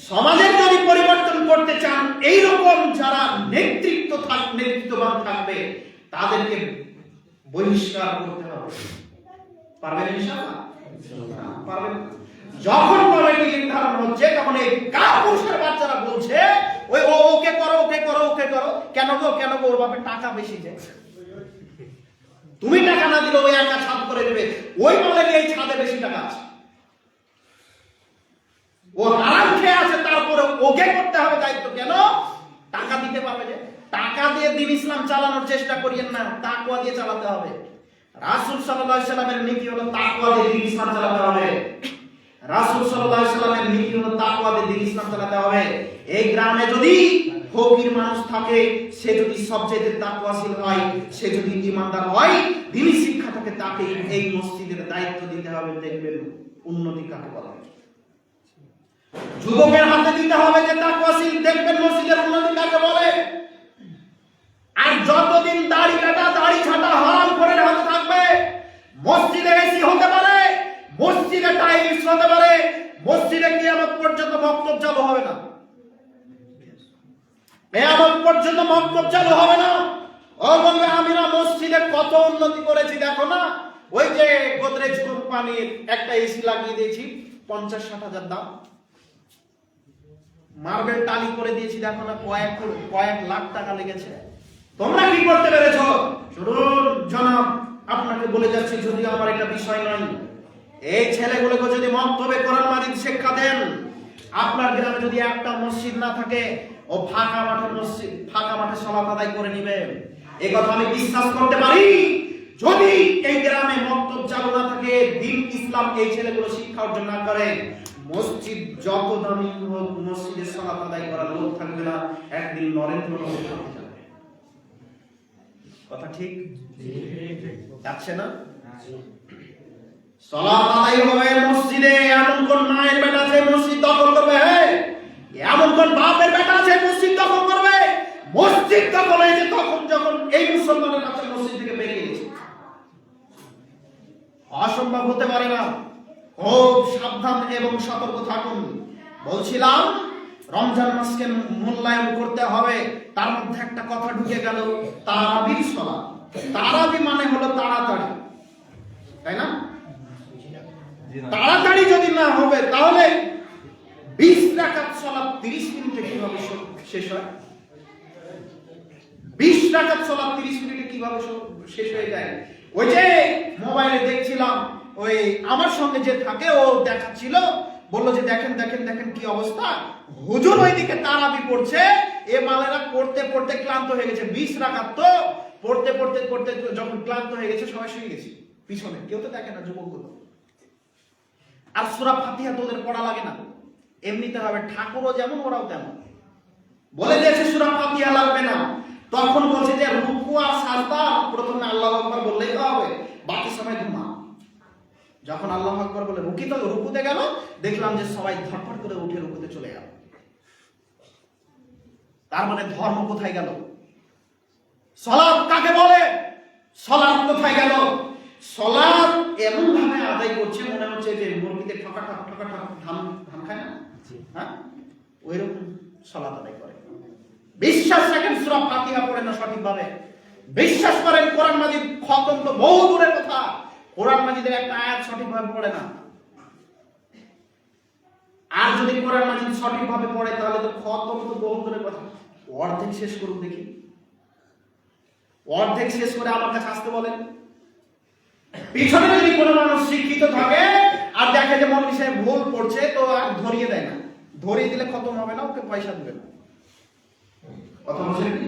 সমাজের যদি পরিবর্তন করতে চান, এইরকম যারা নেতৃত্ববান থাকবে তাদেরকে বহিষ্কার করতে হবে। পারবেন ইনশাআল্লাহ? পারবেন। যখন কমিটি নির্ধারণ হচ্ছে তখন এই কাপুরুষের বাচ্চারা বলছে ওই ওকে করো ওকে করো ওকে করো। কেন গো ওর বাপের টাকা বেশি যায়, তুমি টাকা না দিলে ওই একা ছাদ করে দেবে, ওই মালের এই ছাদে বেশি টাকা আছে, ও হারাম খেয়ে আছে, তারপরে ওকে করতে হবে দায়িত্ব। কেন? টাকা দিতে পারবে যে। টাকা দিয়ে দ্বীন ইসলাম চালানোর চেষ্টা করিয়েন না, তাকওয়া দিয়ে চালাতে হবে। রাসূল সাল্লাল্লাহু আলাইহি সাল্লামের নীতি হলো তাকওয়া দিয়ে দ্বীন ইসলাম চালাতে হবে। রাসূল সাল্লাল্লাহু আলাইহি সাল্লামের নীতি হলো তাকওয়া দিয়ে দ্বীন ইসলাম চালাতে হবে। এই গ্রামে যদি ফকির মানুষ থাকে, সে যদি সবচেয়ে তাকওয়াশীল হয়, সে যদি ঈমানদার হয়, দ্বীনি শিক্ষা থাকে, তাকে এই মসজিদের দায়িত্ব দিতে হবে। দেখবেন উন্নতি কাকে বলে। যুবকের হাতে দিতে হবে যে তাকওয়াশীল, দেখবেন মসজিদের উন্নতি কাকে বলে। আর যতদিন দাড়ি কাটা দাড়ি ছাটা হারাম করে হাতে থাকবে, মসজিদে এসি হতে পারে, মসজিদে টাইলস হতে পারে, মসজিদে কিয়ামত পর্যন্ত মক্তব চালু হবে না। কিয়ামত পর্যন্ত মক্তব চালু হবে না। ও বলবে আমরা মসজিদে কত উন্নতি করেছি দেখো না, ওই যে গোদরেজ কোম্পানির একটা এসি লাগিয়ে দিয়েছি 50-60 হাজার দাম, মার্বেল টালি করে দিয়েছি দেখো না, কয়েক লাখ টাকা লেগেছে। তোমরা কি করতে পেরেছো? শুনুন জনাব, আপনাকে বলে যাচ্ছি, যদিও আমার এটা বিষয় নয়, এই ছেলেগুলোকে যদি মক্তবে কোরআন মাজিদ শিক্ষা দেন, আপনার গ্রামে যদি একটা মসজিদ না থাকে, ও ফাঁকা মাঠে সালাত আদায় করে নেবে। এই কথা আমি বিশ্বাস করতে পারি। যদি এই গ্রামে মক্তব চালু না থাকে, দ্বীন ইসলাম এই ছেলেগুলো শিক্ষা অর্জন না করে, মসজিদ যত দামি হোক, মসজিদে সালাত আদায় করার লোক থাকবে না। একদিন নরেন্দ্র মোদী থাকবে যাবে। কথা ঠিক যাচ্ছে না? সালাত আদায় হবে মসজিদে। এমন কোন মায়ের বেটা আছে মসজিদ দখল করবে? এমন কোন বাপের বেটা আছে মসজিদ দখল করবে? মসজিদ দখল হয়েছে তখন যখন এই মুসলমানের বাচ্চা মসজিদ থেকে বেরিয়ে গেছে। অসম্ভব হতে পারে না। খুব সাবধান এবং সতর্ক থাকুন। বলছিলাম রমজান মাসকে মূল্যায়ন করতে হবে। তার মধ্যে একটা কথা ঢুকে গেল, তারাবির সালাত। তারাবি মানে হলো তাড়াতাড়ি, তাই না? তাড়াতাড়ি যদি না হবে তাহলে 20 রাকাত সালাত 30 মিনিটে কিভাবে শেষ হয়? 20 রাকাত সালাত 30 মিনিটে কিভাবে শেষ হয়ে যায়? ওই যে মোবাইলে দেখছিলাম, ওই আমার সঙ্গে যে থাকে ও দেখাচ্ছিল, বললো যে দেখেন দেখেন দেখেন কি অবস্থা, হুজুর ওইদিকে তারাবি পড়ছে, এ মালেরা পড়তে পড়তে ক্লান্ত হয়ে গেছে। 20 রাকাত তো পড়তে পড়তে পড়তে যখন ক্লান্ত হয়ে গেছে সবাই শুয়ে গেছে পিছনে, কেউ তো দেখে না যুবকগুলো। আর সূরা ফাতিহা তোদের পড়া লাগে না, এমনিতে হবে, ঠাকুরও যেমন ওরাও তেমন। বলে দিয়েছে সূরা ফাতিহা লাগবে না। তখন বলছে যে রুকু আর সাজদা প্রথমে আল্লাহু আকবার বললেই তো হবে, বাকি সময় ঘুমা। যখন আল্লাহু আকবার বলে রুকুতে গেল, দেখলাম যে সবাই ধড়ফড় করে উঠে রুকুতে চলে গেল। তার মানে ধর্ম কোথায় গেল? সালাত কাকে বলে? সালাত কোথায় গেল? সালাত এমন ভাবে আদায় করছে মনে হচ্ছে যে মুরগিতে ঠকা ধান খায় না, হ্যাঁ, ওইরকম সালাত আদায় করে। বিশ্বাস রাখেন সূরা ফাতিহা পড়ে না সঠিকভাবে। বিশ্বাস করেন কোরআন মাজিদ খতম তো বহু দূরের কথা, কোরআন মাজিদের একটা আয়াত সঠিকভাবে পড়ে না। আর যদি কোরআন মাজিদ সঠিকভাবে পড়ে তাহলে তো খতম তো বহু দূরের কথা। অর্ধেক শেষ করুন দেখি, অর্ধেক শেষ করে আমার কাছে আসতে বলেন। পিছনে যদি কোনো মানুষ শিক্ষিত থাকে আর দেখে যে মৌলভী সাহেব ভুল পড়ছে তো আর ধরিয়ে দেয় না, ধরিয়ে দিলে খতম হবে না, ওকে পয়সা দিবে না। কথা বলছেন কি?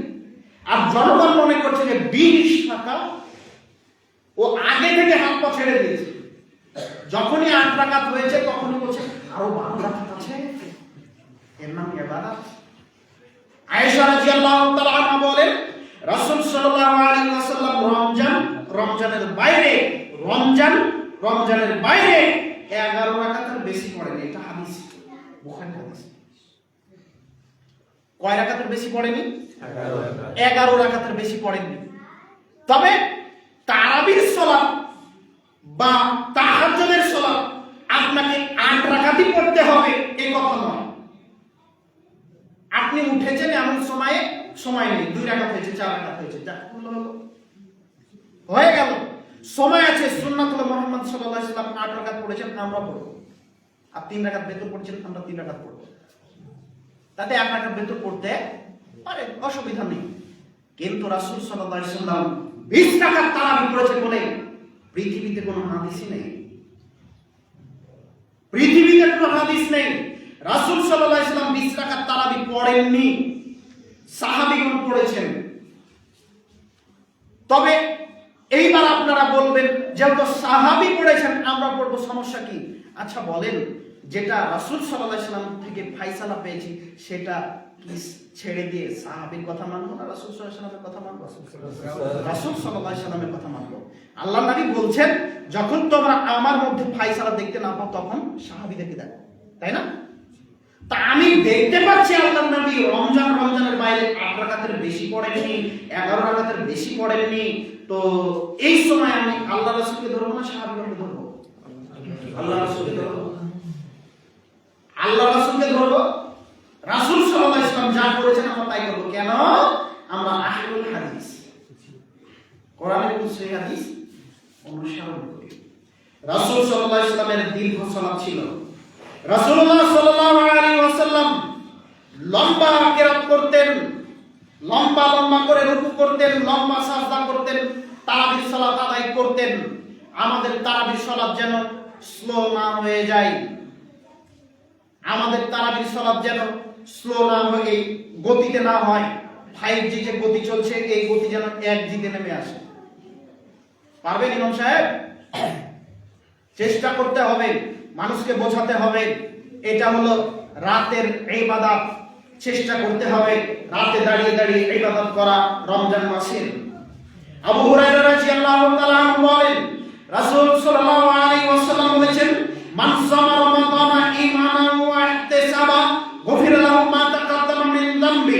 আর জনগণ মনে করছে যে 20 টাকা ও আগে থেকে হাত পা ছেড়ে দিয়েছে, যখনই 8 রাকাত হয়েছে তখনই বলছে আরো 12 রাকাত আছে, এর নাম ইবাদত। আয়েশা রাদিয়াল্লাহু তাআলা আনহা বলেন রাসূল সাল্লাল্লাহু আলাইহি ওয়াসাল্লাম রমজানের বাইরে 11 রাকাতের বেশি পড়েনি। এটা হাদিস, বুখারী হাদিস। কয় রাকাতের বেশি পড়েনি? 11 রাকাতের বেশি পড়েনি। তবে তারাবির সালাত বা তাহাজ্জুদের সালাত আপনাকে 8 রাকাতই পড়তে হবে এই কথা নয়। আপনি উঠেছেন এমন সময় নেই, 2 রাকাত হয়েছে, 4 রাকাত হয়েছে, হয়ে গেল, সময় আছে। সুন্নাতুল মুহাম্মদ সাল্লাল্লাহু আলাইহি ওয়াসাল্লাম 8 রাকাত পড়েছেন, আমরা পড়ব। আর 3 রাকাত বেতন পড়ছেন, আমরা 3 রাকাত পড়ব। তাতে 8 রাকাত বেতন পড়তে পারে, অসুবিধা নেই। কিন্তু রাসূল সাল্লাল্লাহু আলাইহি ওয়াসাল্লাম 20 রাকাত তারাবি পড়েছেন বলে পৃথিবীতে কোনো হাদিসই নেই, পৃথিবীতে কোনো হাদিস নেই। রাসূল সাল্লাল্লাহু আলাইহি ওয়াসাল্লাম 20 রাকাত তারাবি পড়েননি, সাহাবীগণ পড়েছেন। তবে এইবার আপনারা বলবেন যেহেতু সাহাবী পড়েছেন আমরা পড়বো, সমস্যা কি? আচ্ছা বলেন, যেটা রাসূল সাল্লাল্লাহু আলাইহি ওয়াসাল্লাম থেকে ফায়সালা পেয়েছি সেটা কি ছেড়ে দিয়ে সাহাবীর কথা মানবো না রাসূল সাল্লাল্লাহু আলাইহি ওয়াসাল্লামের কথা মানবো? রাসূল সাল্লাল্লাহু আলাইহি ওয়াসাল্লামের কথা মানবো। আল্লাহর নবী বলছেন যখন তোমরা আমার মধ্যে ফায়সালা দেখতে না পাও তখন সাহাবীদেরকে দেখো, তাই না? তা আমি দেখতে পাচ্ছি আল্লাহর নবী রমজানের বাইরে 8 রাকাতের বেশি পড়েননি, 11 রাকাতের বেশি পড়েননি। তো এই সময় আমি আল্লাহ রাসূলকে ধরবো না সাহাবীদেরকে ধরবো? আল্লাহ রাসূলকে ধরবো, আল্লাহ রাসূলকে ধরবো। রাসূল সাল্লাল্লাহু আলাইহি ওয়াসাল্লাম যা করেছেন আমরা তাই করব। কেন? আমরা আহলুল হাদিস, কোরআনের সহিহ হাদিস অনুসরণ করি। রাসূল সাল্লাল্লাহু আলাইহি ওয়াসাল্লামের দীর্ঘ সালাত ছিল। রাসূলুল্লাহ সাল্লাল্লাহু আলাইহি ওয়াসাল্লাম লম্বা কিরাত করতেন, লম্বা করে রুকু করতেন, লম্বা সাজদা করতেন, তারাবির সালাত আদায় করতেন। আমাদের তারাবির সালাত যেন স্লো না হয়ে যায়, আমাদের তারাবির সালাত যেন স্লো না হয়ে গতিতে না হয়। 5G যে গতি চলছে এই গতি যেন 1G তে নেমে আসে। পারবেন ইমাম সাহেব? চেষ্টা করতে হবে, মানুষকে বোঝাতে হবে এটা হলো রাতের ইবাদত। চেষ্টা করতে হবে রাতে দাঁড়িয়ে দাঁড়িয়ে ইবাদত করা রমজান মাসের। আবু হুরায়রা রাদিয়াল্লাহু তাআলা আনহু বলেন রাসূল সাল্লাল্লাহু আলাইহি ওয়াসাল্লাম বলেছেন মান সামা রমাদানা ঈমানান ওয়া ইহতিসাবা গফিরা লাহু মা তাকাদ্দামা মিন যামবি।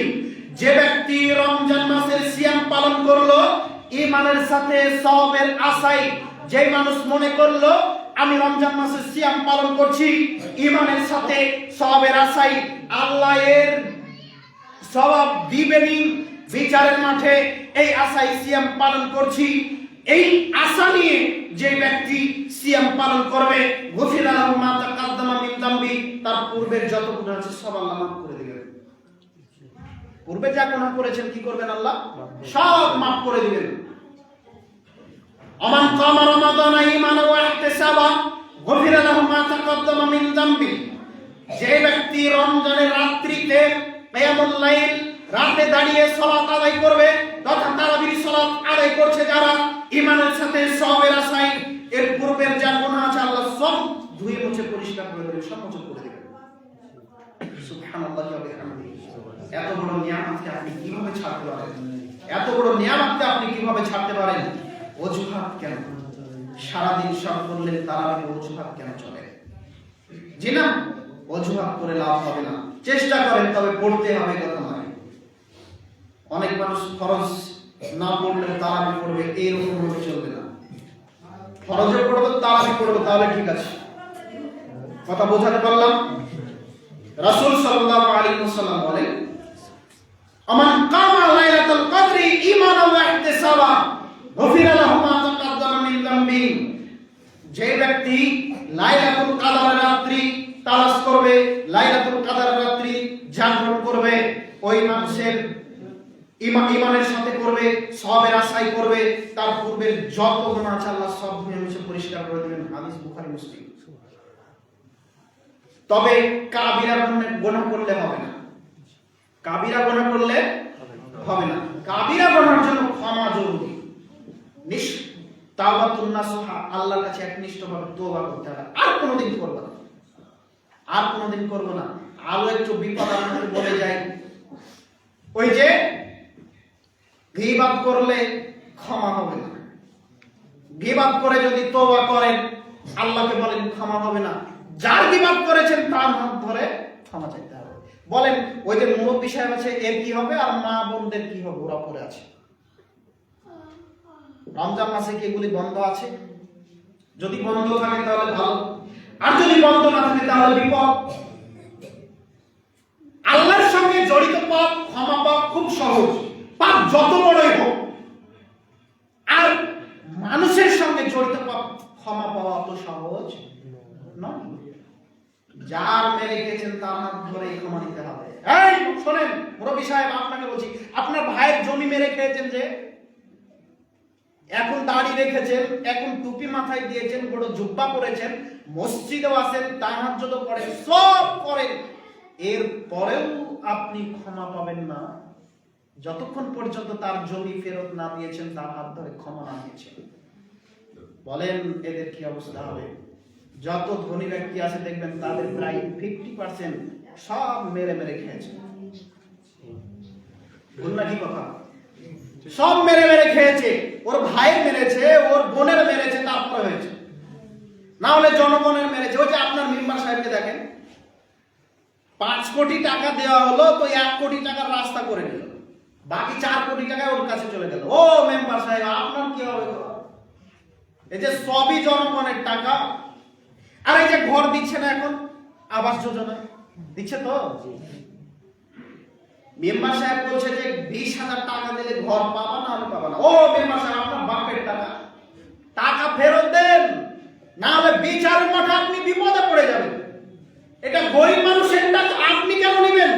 যে ব্যক্তি রমজান মাসের সিয়াম পালন করলো ঈমানের সাথে সওয়াবের আশায়, যে মানুষ মনে করলো আমি রমজান মাসে সিয়াম পালন করছি ঈমানের সাথে সওয়াবের আশায়, আল্লাহ এর সওয়াব দিবেনই বিচারের মাঠে, এই আশায় সিয়াম পালন করছি, এই আশা নিয়ে যে ব্যক্তি সিয়াম পালন করবে গফিরা লাহু মা তাকাদ্দামা মিন যামবি, তার পূর্বের যত গুনাহ আছে সব আল্লাহ মাফ করে দিবেন। পূর্বে যা গুনাহ করেছেন কি করবেন? আল্লাহ সব মাফ করে দিবেন। আমান কামা রমাদানা ঈমানান ওয়া ইহতিসাবা গফিরা লাহু মা তাকাদ্দামা মিন যামবি। যে ব্যক্তি রমজানের রাত্রিতে কিয়ামুল লাইল রাতে দাঁড়িয়ে সালাত আদায় করবে তথা তারাবির সালাত আদায় করছে যারা ঈমানের সাথে সওয়াবের আশায়, এর পূর্বের যা গুনাহ আছে আল্লাহ সব ধুয়ে মুছে পরিষ্কার করে দেবেন, সব মোচন করে দেবেন। সুবহানাল্লাহি ওয়া বিহামদিহি। এত বড় নিয়ামতকে আপনি কিভাবে ছাড়তে পারেন? এত বড় নিয়ামতকে আপনি কিভাবে ছাড়তে পারেন? অজুহাত কেন? সারাদিন সব করলেন তারাবির অজুহাত কেন চলে? জি না, অজুহাত করে লাভ হবে না। চেষ্টা করেন, তবে পড়তে হবে কথা নয়। অনেক মানুষ ফরজ না পড়লে তারাবি পড়বে, এরকম ভাবে চলবে না। ফরজে পড়বে তারাবি পড়বে, তাহলে ঠিক আছে। কথা বোঝাতে পারলাম? রাসূল সাল্লাল্লাহু আলাইহি ওয়াসাল্লাম বলেন আমান কামা লাইলাতুল কদরি ঈমানান ওয়া ইহতিসাবা গফিরা লাহু মা তাকাদ্দামা মিন যামবি। যে ব্যক্তি লাইলাতুল কদরের রাত্রি তালাশ করবে, লাইলাতুল কদরের রাত্রি জাগরণ করবে, ওই মানুষের ঈমানের সাথে করবে, সওয়াবের আশায় করবে, তার পূর্বের যত গুনাহ আছে আল্লাহ সব ধুয়ে মুছে পরিষ্কার করে দেবেন। হাদিস বুখারী মুসলিম। তবে কাবিরা গুনাহ করলে হবে না, কাবিরা গুনাহ করলে হবে না। কাবিরা গুনাহের জন্য ক্ষমা জরুরি। তাওবাতুন নাসুহা, আল্লাহর কাছে একনিষ্ঠভাবে তওবা করতে হবে। আর কোনোদিন করব না, আর কোনোদিন করব না। আরো একটু বিপদ আপনাকে বলে যাই, ওই যে গীবাত করলে ক্ষমা হবে না, গীবাত করে যদি তওবা করেন আল্লাহকে বলেন ক্ষমা হবে না। যার গীবাত করেছেন তার হাত ধরে ক্ষমা চাইতে হবে। বলেন ওই যে মুরব্বী সাহেব আছে এর কি হবে, আর মা বোনদের কি হবে? ওরা পড়ে আছে। রমজান মাসে কি এগুলি বন্ধ আছে? যদি বন্ধ থাকে তাহলে ভালো, আর যদি বন্ধ না থাকে তাহলে বিপদ। আল্লাহর সঙ্গে জড়িত পাপ ক্ষমা পাওয়া খুব সহজ, পাপ যত বড়ই হোক। আর মানুষের সঙ্গে জড়িত পাপ ক্ষমা পাওয়া অত সহজ নয়। যার মেরে গেছেন তার হাত ধরে ক্ষমা নিতে হবে। এই শোনেন মুরব্বী সাহেব, আপনাকে বলছি, আপনার ভাইয়ের জমি মেরে খেয়েছেন, যে এখন দাড়ি রেখেছেন, এখন টুপি মাথায় দিয়েছেন, বড় জুব্বা পরেছেন, মসজিদেও আসেন, তাহাজ্জুদও পড়েন, সব করেন, এর পরেও আপনি ক্ষমা পাবেন না যতক্ষণ পর্যন্ত তার জমি ফেরত না দিয়েছেন, তার হাত ধরে ক্ষমা না দিয়েছেন। বলেন এদের কি অবস্থা হবে? যত ধনী ব্যক্তি আছে দেখবেন তাদের প্রায় 50% সব মেরে মেরে খেয়েছে। ভুল নাকি কথা? সব মেরে মেরে খেয়েছে, ওর ভাইয়ের মেরেছে, ওর বোনের মেরেছে, তারপরে হয়েছে, না হলে জনগণের মেরেছে। ওই যে আপনার মেম্বার সাহেবকে দেখেন, 5 কোটি টাকা দেওয়া হলো তো 1 কোটি টাকার রাস্তা করে দিল, বাকি 4 কোটি টাকা ওর কাছে চলে গেল। ও মেম্বার সাহেব, আপনার কি হবে? এই যে সবই জনগণের টাকা। আর এই যে ঘর দিচ্ছে না এখন, আবাস যোজনা দিচ্ছে তো, মেম্বার সাহেব বলছে যে 20,000 টাকা দিলে ঘর পাবা না, আমি পাবা না। ও মেম্বার সাহেব, আপনার বাপের টাকা, টাকা ফেরত দেন, না হলে বিচারের মাঠে আপনি বিপদে পড়ে যাবেন। এটা গরিব মানুষের টাকা, আপনি কেন নেবেন?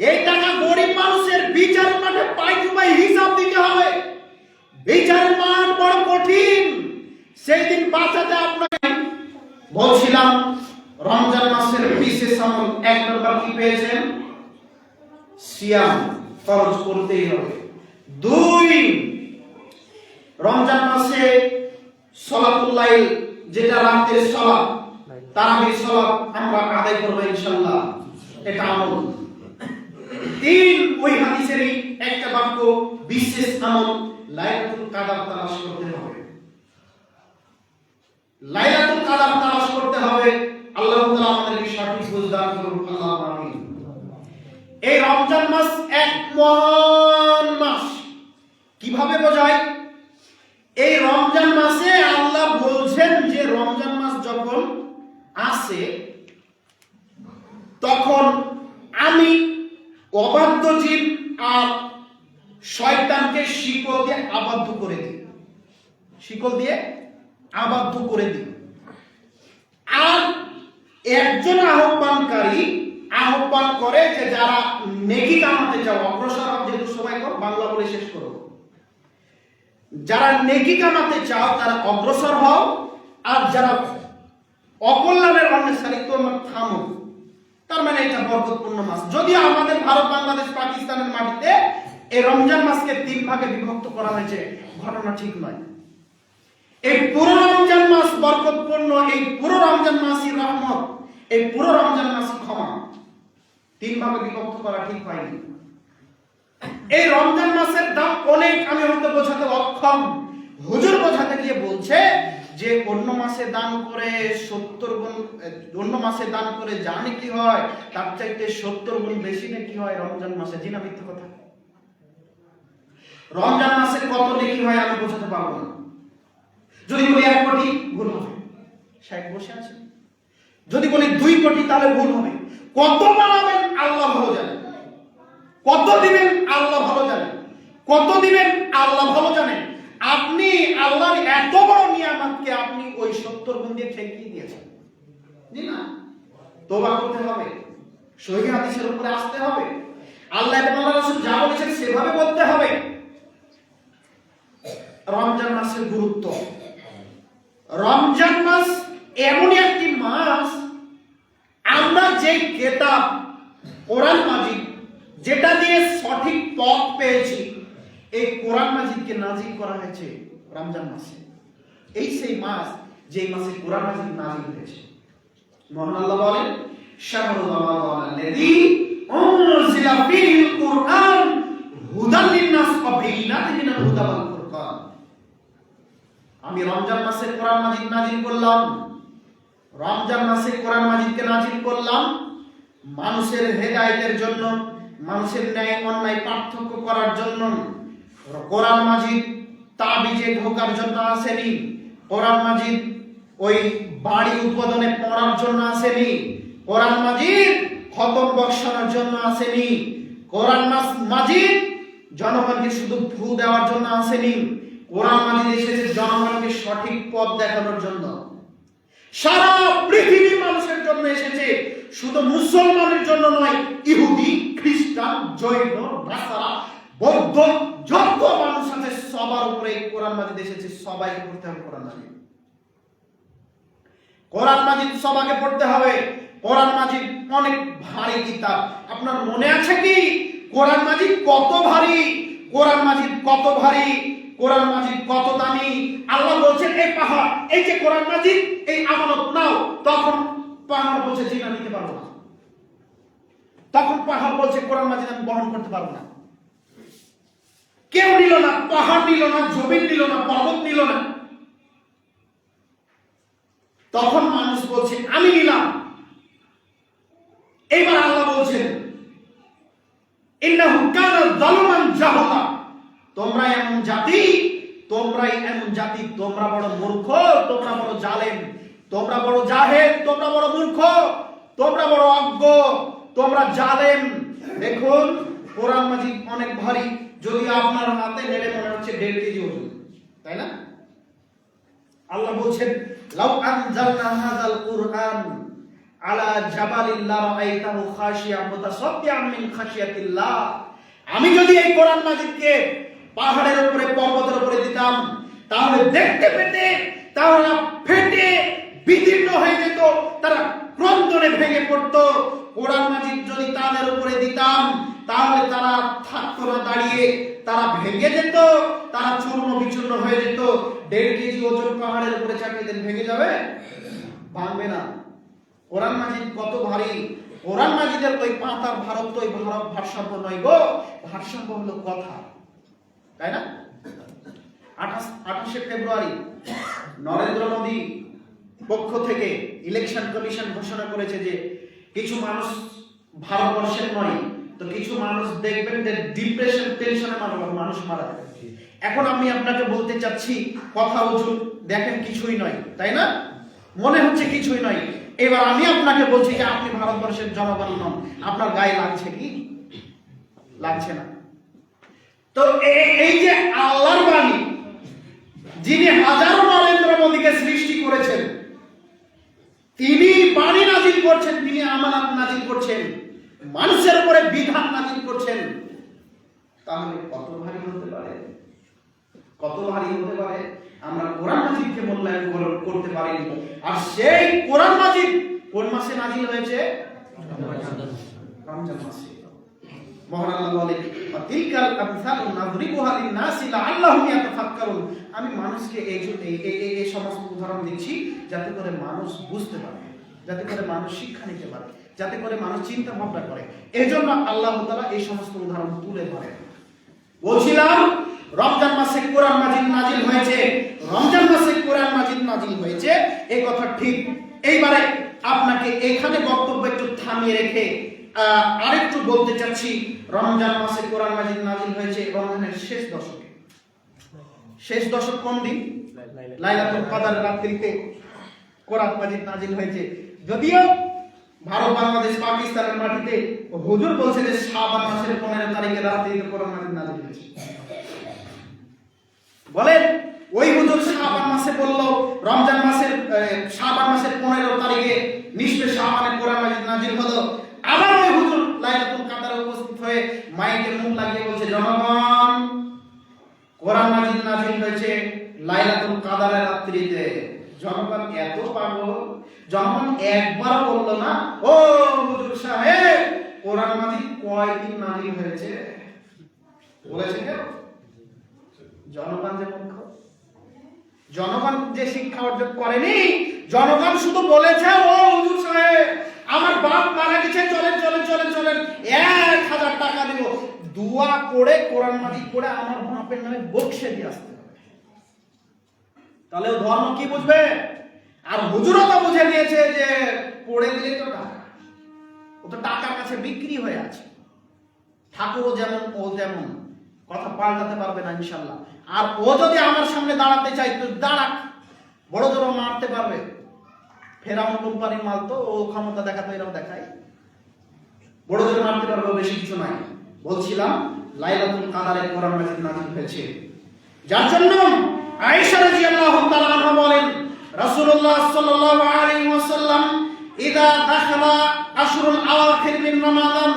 এই টাকা গরিব মানুষের, বিচারের মাঠে পাই টু পাই হিসাব দিতে হবে। বিচারের মাঠ বড় কঠিন, সেই দিন বাঁচাতে আপনাকে বলছিলাম। রমজান মাসের বিশেষ আমল 1 নম্বর কি পেয়েছেন? সিয়াম ফরজ করতেই হবে। 2, রমজান মাসে সালাতুল লাইল, যেটা রাতের সালাত, তারাবির সালাত আমরা আদায় করব ইনশাআল্লাহ, এটা আমল। 3, ওই হাদিসেরই একটা বাক্য, বিশেষ আমল, লাইলাতুল কাদর তালাশ করতে হবে। লাইলাতুল কাদর তালাশ করতে হবে। আল্লাহ তাআলা আমাদেরকে সঠিক বুঝ দান করুন, আল্লাহুম্মা আমিন। এই রমজান মাস এক মহান মাস। কিভাবে বোঝায়? এই রমজান মাসে আল্লাহ বলছেন যে রমজান মাস যখন আসে তখন আমি অবাধ্য জিন আর শয়তানকে শিকল দিয়ে আবদ্ধ করে দিই, শিকল দিয়ে আবদ্ধ করে দিই। আর একজন আহ্বানকারী আহ্বান করে যে যারা নেকি কামাতে চাও, অগ্রসর হও, যেহেতু সবাই বাংলা বলে শেষ করো, যারা নেকি কামাতে চাও তারা অগ্রসর হও, আর যারা অকল্যাণের অনুসারী তোমরা থামো। তার মানে এটা বরকতপূর্ণ মাস। যদিও আমাদের ভারত, বাংলাদেশ, পাকিস্তানের মাটিতে এই রমজান মাসকে 3 ভাগে বিভক্ত করা হয়েছে, ঘটনা ঠিক নয়। এই পুরো রমজান মাস বরকতপূর্ণ, এই পুরো রমজান মাসই রহমত, এই পুরো রমজান মাসই ক্ষমা। 3 ভাগে বিভক্ত করা ঠিক হয়নি। এই রমজান মাসের দাম অনেক, আমি হয়তো বোঝাতে অক্ষম। হুজুর বোঝাতে গিয়ে বলছে যে অন্য মাসে দান করে 70 গুণ, অন্য মাসে দান করে জানি কি হয়, তার চাইতে 70 গুণ বেশি নাকি হয় রমজান মাসে। জি না মিথ্যা কথা? রমজান মাসে কত নেকি হয় আমি বোঝাতে পারবো না। যদি বলি 1 কোটি, ভুল হবে, শেখ বসে আছে। যদি বলি 2 কোটি, তাহলে ভুল হবে। কত বানাবেন আল্লাহ ভালো জানেন, কত দিবেন আল্লাহ ভালো জানেন, কত দিবেন আল্লাহ ভালো জানেন। আপনি আল্লাহর এত বড় নিয়ামতকে আপনি ওই 70 গুণ দিয়ে ঠেকিয়ে দিয়েছেন। জি না? তওবা করতে হবে, সহিহ হাদিসের উপরে আসতে হবে, আল্লাহ এবং আল্লাহর রাসূল যা বলেছেন সেভাবে বলতে হবে। রমজান মাসের গুরুত্ব, রমজান মাস এমন একটি মাস সঠিক পথ পেয়েছি, এই কোরআন মাজিদকে নাজিল করা হয়েছে রমজান মাসে। এই সেই মাস যে মাসে কোরআন মাজিদ নাজিল হয়েছে। মহান আল্লাহ বলেন, শাহরুল রমাদানাল্লাযী উনজিলা ফীহিল কুরআন হুদাল লিন-নাস ওয়া বাইয়িনাতিন মিনাল হুদা ওয়াল ফুরকান। আমি রমজান মাসে কোরআন মাজিদ নাজিল করলাম, রমজান মাসে কোরআন মাজিদকে নাজিল করলাম মানুষের হেদায়েতের জন্য, মানুষের ন্যায় অন্যায় পার্থক্য করার জন্য। কোরআন মাজিদ তাবিজে ঢোকার জন্য আসেনি, কোরআন মাজিদ ওই বাড়ি উদ্বোধনে পড়ার জন্য আসেনি, কোরআন মাজিদ খতম বর্ষণের জন্য আসেনি, কোরআন মাজিদ জনগণকে শুধু ফু দেওয়ার জন্য আসেনি। কোরআন মাজিদ এসেছে জনগণকে সঠিক পথ দেখানোর জন্য, সারা পৃথিবীর মানুষের জন্য এসেছে, শুধু মুসলমানের জন্য নয়। ইহুদি, খ্রিস্টান, জৈন, নাসারা, বৌদ্ধ যত মানুষ আছে সবার উপরে কোরআন মাজিদ এসেছে। সবাইকে পড়তে হবে কোরআন মাজিদ, কোরআন মাজিদ সবাইকে পড়তে হবে। কোরআন মাজিদ অনেক ভারী কিতাব। আপনার মনে আছে কি কোরআন মাজিদ কত ভারী? কোরআন মাজিদ কত ভারী, কোরআন মাজিদ কত দামি। আল্লাহ বলছেন এই পাহাড়, এই যে কোরআন মাজিদ, এই আমানত নাও। তখন পাহাড় বলছে জি না, নিতে পারবো না। তখন পাহাড় বলছে কোরআন মাজিদ আমি বহন করতে পারবো না। কেউ নিল না, পাহাড় নিল না, জমিন নিল না, পর্বত নিল না। তখন মানুষ বলছে আমি নিলাম। এবার আল্লাহ বলছেন ইন্নাহু কানা যালুমান জাহুলা, তোমরাই এমন জাতি, তোমরাই এমন জাতি, তোমরা বড় মূর্খ, তোমরা বড় জালেম, তোমরা বড় জাহেল, তোমরা বড় মূর্খ, তোমরা বড় অজ্ঞ, তোমরা জালেম। দেখুন কোরআন মাজিদ অনেক ভারী, যদি আপনার হাতে নেড়ে মনে হচ্ছে 1.5 কেজি ওজন, তাই না? আল্লাহ বলছেন লাউ আনজালনা হাযাল কুরআন আলা জাবালিন লারাআইতাহু খাশিয়াম মুতাসাদ্দিআন মিন খাশিয়াতিল্লাহ। আমি যদি এই কোরআন মাজিদকে পাহাড়ের উপরে, পর্বতের উপরে দিতাম, তাহলে দেখতে পেতে তারা ফেটে বিদীর্ণ হয়ে যেত, তারা ক্রন্দনে ভেঙে পড়তো। কোরআন মাজিদ যদি তাদের উপরে দিতাম তাহলে তারা থাকতো না দাঁড়িয়ে, তারা ভেঙে যেত, তারা চূর্ণ বিচূর্ণ হয়ে যেত। 1.5 কেজি ওজন পাহাড়ের উপরে চাপিয়ে দেন, ভেঙে যাবে? ভাঙবে না। কোরআন মাজিদ কত ভারী! কোরআন মাজিদের ওই পাতার ভারত, ওই ভারসাম্য নয় গো, ভারসাম্য হলো কথা, তাই না? 28শে ফেব্রুয়ারি নরেন্দ্র মোদী পক্ষ থেকে ইলেকশন কমিশন ঘোষণা করেছে যে কিছু মানুষ ভারতবর্ষের নয় তো কিছু মানুষ দেখবেন যে ডিপ্রেশন, টেনশনে মানুষ মারা যাবে। এখন আমি আপনাকে বলতে চাচ্ছি কথা উজু, দেখেন কিছুই নয়, তাই না? মনে হচ্ছে কিছুই নয়। এবার আমি আপনাকে বলছি যে আপনি ভারতবর্ষের জনগণ নন, আপনার গায়ে লাগছে কি? লাগছে না। তো এই যে আল্লাহর বাণী, যিনি হাজারো নরেন্দ্র মোদীকে সৃষ্টি করেছেন, তিনি বাণী নাজিল করছেন, তিনি আমানত নাজিল করছেন, মানুষের উপরে বিধান নাজিল করছেন, তাহলে কত ভারী হতে পারে? কত ভারী হতে পারে? আমরা কোরআন মাজিদকে মূল্যায়ন করতে পারিনি। আর সেই কোরআন মাজিদ কোন মাসে নাজিল হয়েছে? রমজান মাসে। মহান আল্লাহ বলেন তিলকাল আমসালু নাযরিবুহা লিন-নাসি লাআল্লাহুম ইয়াতাফাক্কারুন। আমি মানুষকে এই সমস্ত উদাহরণ দিচ্ছি যাতে করে মানুষ বুঝতে পারে, যাতে করে মানুষ শিক্ষা নিতে পারে, যাতে করে মানুষ চিন্তা ভাবনা করে। এজন্য আল্লাহ তাআলা এই সমস্ত উদাহরণ তুলে ধরেন। বলছিলাম রমজান মাসে কোরআন মাজিদ নাজিল হয়েছে, রমজান মাসে কোরআন মাজিদ নাজিল হয়েছে, এই কথা ঠিক। এইবারে আপনাকে এখানে বক্তব্য একটু থামিয়ে রেখে আরেকটু বলতে চাচ্ছি। রমজান মাসে কোরআন মাজিদ নাজিল হয়েছে রমজানের শেষ দশকে। শেষ দশক কোন দিন? লাইলাতুল কদর রাত্রিতে কোরআন মাজিদ নাজিল হয়েছে। যদিও ভারত, বাংলাদেশ, পাকিস্তানের মাটিতে হুজুর বলছে যে শাবান মাসের 15 তারিখে রাত্রিতে কোরআন মাজিদ নাজিল হয়েছে। বলেন ওই হুজুর শাবান মাসে বলল রমজান মাসের শাবান মাসের 15 তারিখে নিশবে শাবানে কোরআন মাজিদ নাজিল হলো। আবার ওই হুজুর লাইলাতুল কদরে উপস্থিত হয়ে মাইকে মুখ লাগিয়ে বলছে জনগণ কোরআন মাজিদ নাজিল হয়েছে লাইলাতুল কদরের রাত্রিতে। জনগণ এত পাগল, জনগণ একবার বলল না ও হুজুর সাহেব কোরআন মাজিদ কয়দিন নাযিল হয়েছে বলেছে কেউ? জনগণ যে মুখ্য, জনগণ যে শিক্ষা অর্জন করেনি, জনগণ শুধু বলেছে ও হুজুর সাহেব আমার বাপ মারা গেছে, চলেন চলেন চলেন চলেন 1000 টাকা দিব, দোয়া করে কোরআন মাজিদ পড়ে আমার বাপের নামে বকশে দিয়ে আসতে হবে। তাহলে ও ধর্ম কি বুঝবে? আর হুজুরও তো বুঝে নিয়েছে যে পড়ে দিলে তো টাকা, ও তো টাকার কাছে বিক্রি হয়ে আছে। ঠাকুরও যেমন ও যেমন, কথা পাল্টাতে পারবে না ইনশাল্লাহ। আর ও যদি আমার সামনে দাঁড়াতে চাই তো দাঁড়াক, বড় জোর মারতে পারবে। ফেরাউন কোম্পানির মাল তো, ও ক্ষমতা দেখাতে এরকম দেখায়, বড় জোর মারতে পারবে, বেশি কিছু নাই। বলছিলাম লাইলাতুল কাদরে কোরআন মাজিদ নাযিল হয়েছে, যার জন্য আয়েশা রাদিয়াল্লাহু তাআলা আনহা বলেন রাসূলুল্লাহ সাল্লাল্লাহু আলাইহি ওয়াসাল্লাম ইদা দাখালা আশরুল আওয়াখির মিন রমাদান,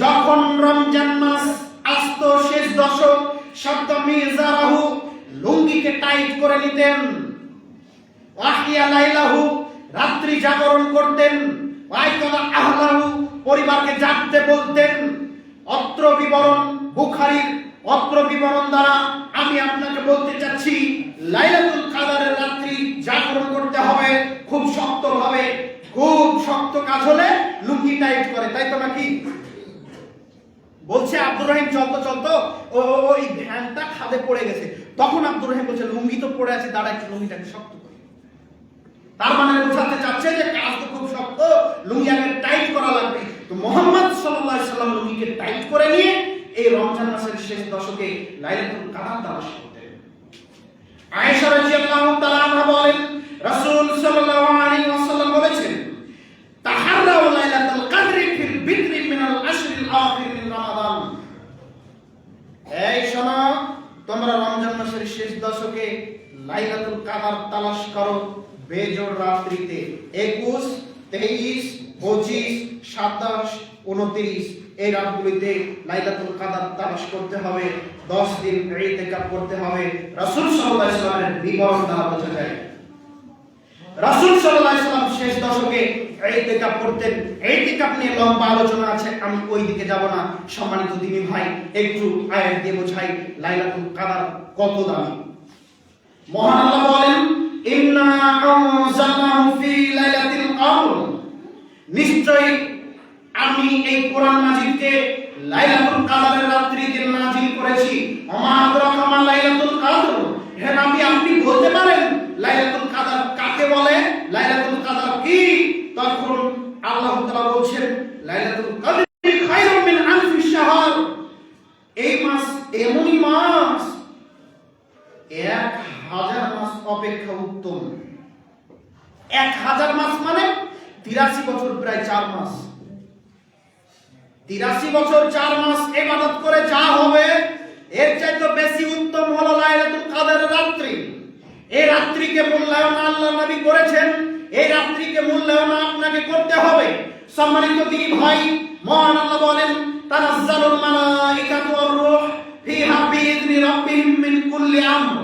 যখন রমজান মাস আসতো শেষ দশক, শব্দ মিজারাহু লুঙ্গিকে টাইট করে নিতেন, ওয়াহিয়া লাইলাহু রাত্রি জাগরণ করতেন, ওয়াইকালা আহলাহু পরিবারকে জাগতে বলতেন। অত্র বিবরণ বুখারীর অত্র বিবরণ দ্বারা আমি আপনাকে বলতে চাচ্ছি লাইলাতুল কাদরের রাত্রি জাগরণ করতে হবে খুব শক্ত ভাবে। খুব শক্ত কাজ হলে লুঙ্গি টাইট করে, তাই তো নাকি? বলছে আব্দুর রহিম চলতো চলতো ওই ভ্যানটা খাদে পড়ে গেছে, তখন আব্দুর রহিম বলছে লুঙ্গি তো পড়ে আছে, দাঁড়া একটু লুঙ্গিটাকে শক্ত করে। তার মানে বোঝাতে চাচ্ছে যে কাজ তো খুব শক্ত, লুঙ্গি আগে টাইট করা লাগবে। তো মুহাম্মদ সাল্লাল্লাহু আলাইহি সাল্লাম লুঙ্গিকে টাইট করে নিয়ে এই রমজান মাসের শেষ দশকে লাইলাতুল কাদর তালাশ করতেন। আয়েশা রাদিয়াল্লাহু তাআলা আনহা বলেন রাসূল সাল্লাল্লাহু আলাইহি ওয়াসাল্লাম বলেছেন তাহাররাউ লাইলাতুল কদরি ফিল বিকরি মিনাল আশরিল আখির মিন রমাদান। এই শোনো, তোমরা রমজান মাসের শেষ দশকে লাইলাতুল কাদর তালাশ করো বেজোড় রাত্রিতে। 21, 23, 25, 27, 29 এই রাতগুলিতে লাইলাতুল কাদর তালাশ করতে হবে। 10 দিন ইতিকাফ করতে হবে। রাসূল সাল্লাল্লাহু আলাইহি ওয়াসাল্লামের বিবরণ দ্বারা বোঝা যায় রাসূল সাল্লাল্লাহু আলাইহি ওয়াসাল্লাম শেষ দশকে ইতিকাফ করতেন। ইতিকাফ নিয়ে লম্বা আলোচনা আছে, আমি ওই দিকে যাব না। সম্মানিত দিনী ভাই, একটু আয়াত দিয়ে বোঝাই লাইলাতুল কাদর কত দামি। মহান আল্লাহ বলেন ইন্না আনজালনাহু ফি লাইলাতিল কদর, নিশ্চয়ই আমি এই কোরআন মাজিদকে লাইলাতুল কাদরের রাত্রিতে নাযিল করেছি। ওমা আদরাকা মা লাইলাতুল কদর, হে নবী আপনি বলতে পারেন লাইলাতুল কাদর কাকে বলে, লাইলাতুল কাদর কি? তখন আল্লাহ তাআলা বলেন লাইলাতুল কদর খায়রুম মিন আলফি শাহর, এই মাস এমনই মাস 1000 মাস অপেক্ষা উত্তম। 1000 মাস মানে 83 বছর, প্রায় 4 মাস। 83 বছর 4 মাস ইবাদত করে যা হবে এর চাইতে বেশি উত্তম হলো লাইলাতুল কাদরের রাত্রি। এই রাত্রিকে মূল্যায়ন আল্লাহর নবী করেছেন, এই রাত্রিকে মূল্যায়ন আপনাকে করতে হবে। সম্মানিত দিনী ভাই, মহান আল্লাহ বলেন তানাজ্জালুল মালাইকাতু ওয়ার রূহ ফিহা বিইذনি রাব্বিহিম মিন কুল্লি আমর,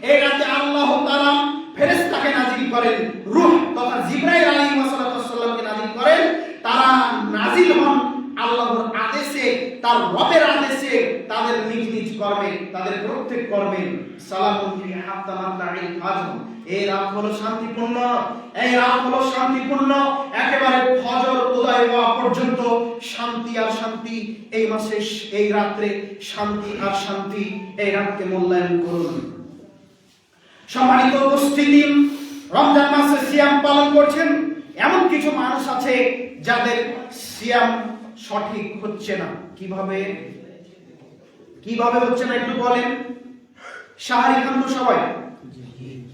এই রাতে আল্লাহ তাআলা ফেরেশতাকে নাযিল করেন, রূহ তথা জিবরাইল আলাইহিস সালামকে নাযিল করেন। তারা নাযিল হন আল্লাহর আদেশে, তার রবের আদেশে, তাদের নিজ নিজ কর্মে, তাদের প্রত্যেক কর্মে। সালামুন ফিহা হাত্তা মাতলাইল ফাজর, এই রাত হলো শান্তিপূর্ণ, এই রাত হলো শান্তিপূর্ণ, একেবারে ফজর উদয় হওয়া পর্যন্ত শান্তি আর শান্তি। এই মাসে এই রাত্রে শান্তি আর শান্তি, এই রাতকে মূল্যায়ন করুন। সম্মানিত উপস্থিতি, রমজান মাসে সিয়াম পালন করছেন এমন কিছু মানুষ আছে যাদের সিয়াম সঠিক হচ্ছে না। কিভাবে হচ্ছে না একটু বলেন? সাহারি খান তো সবাই,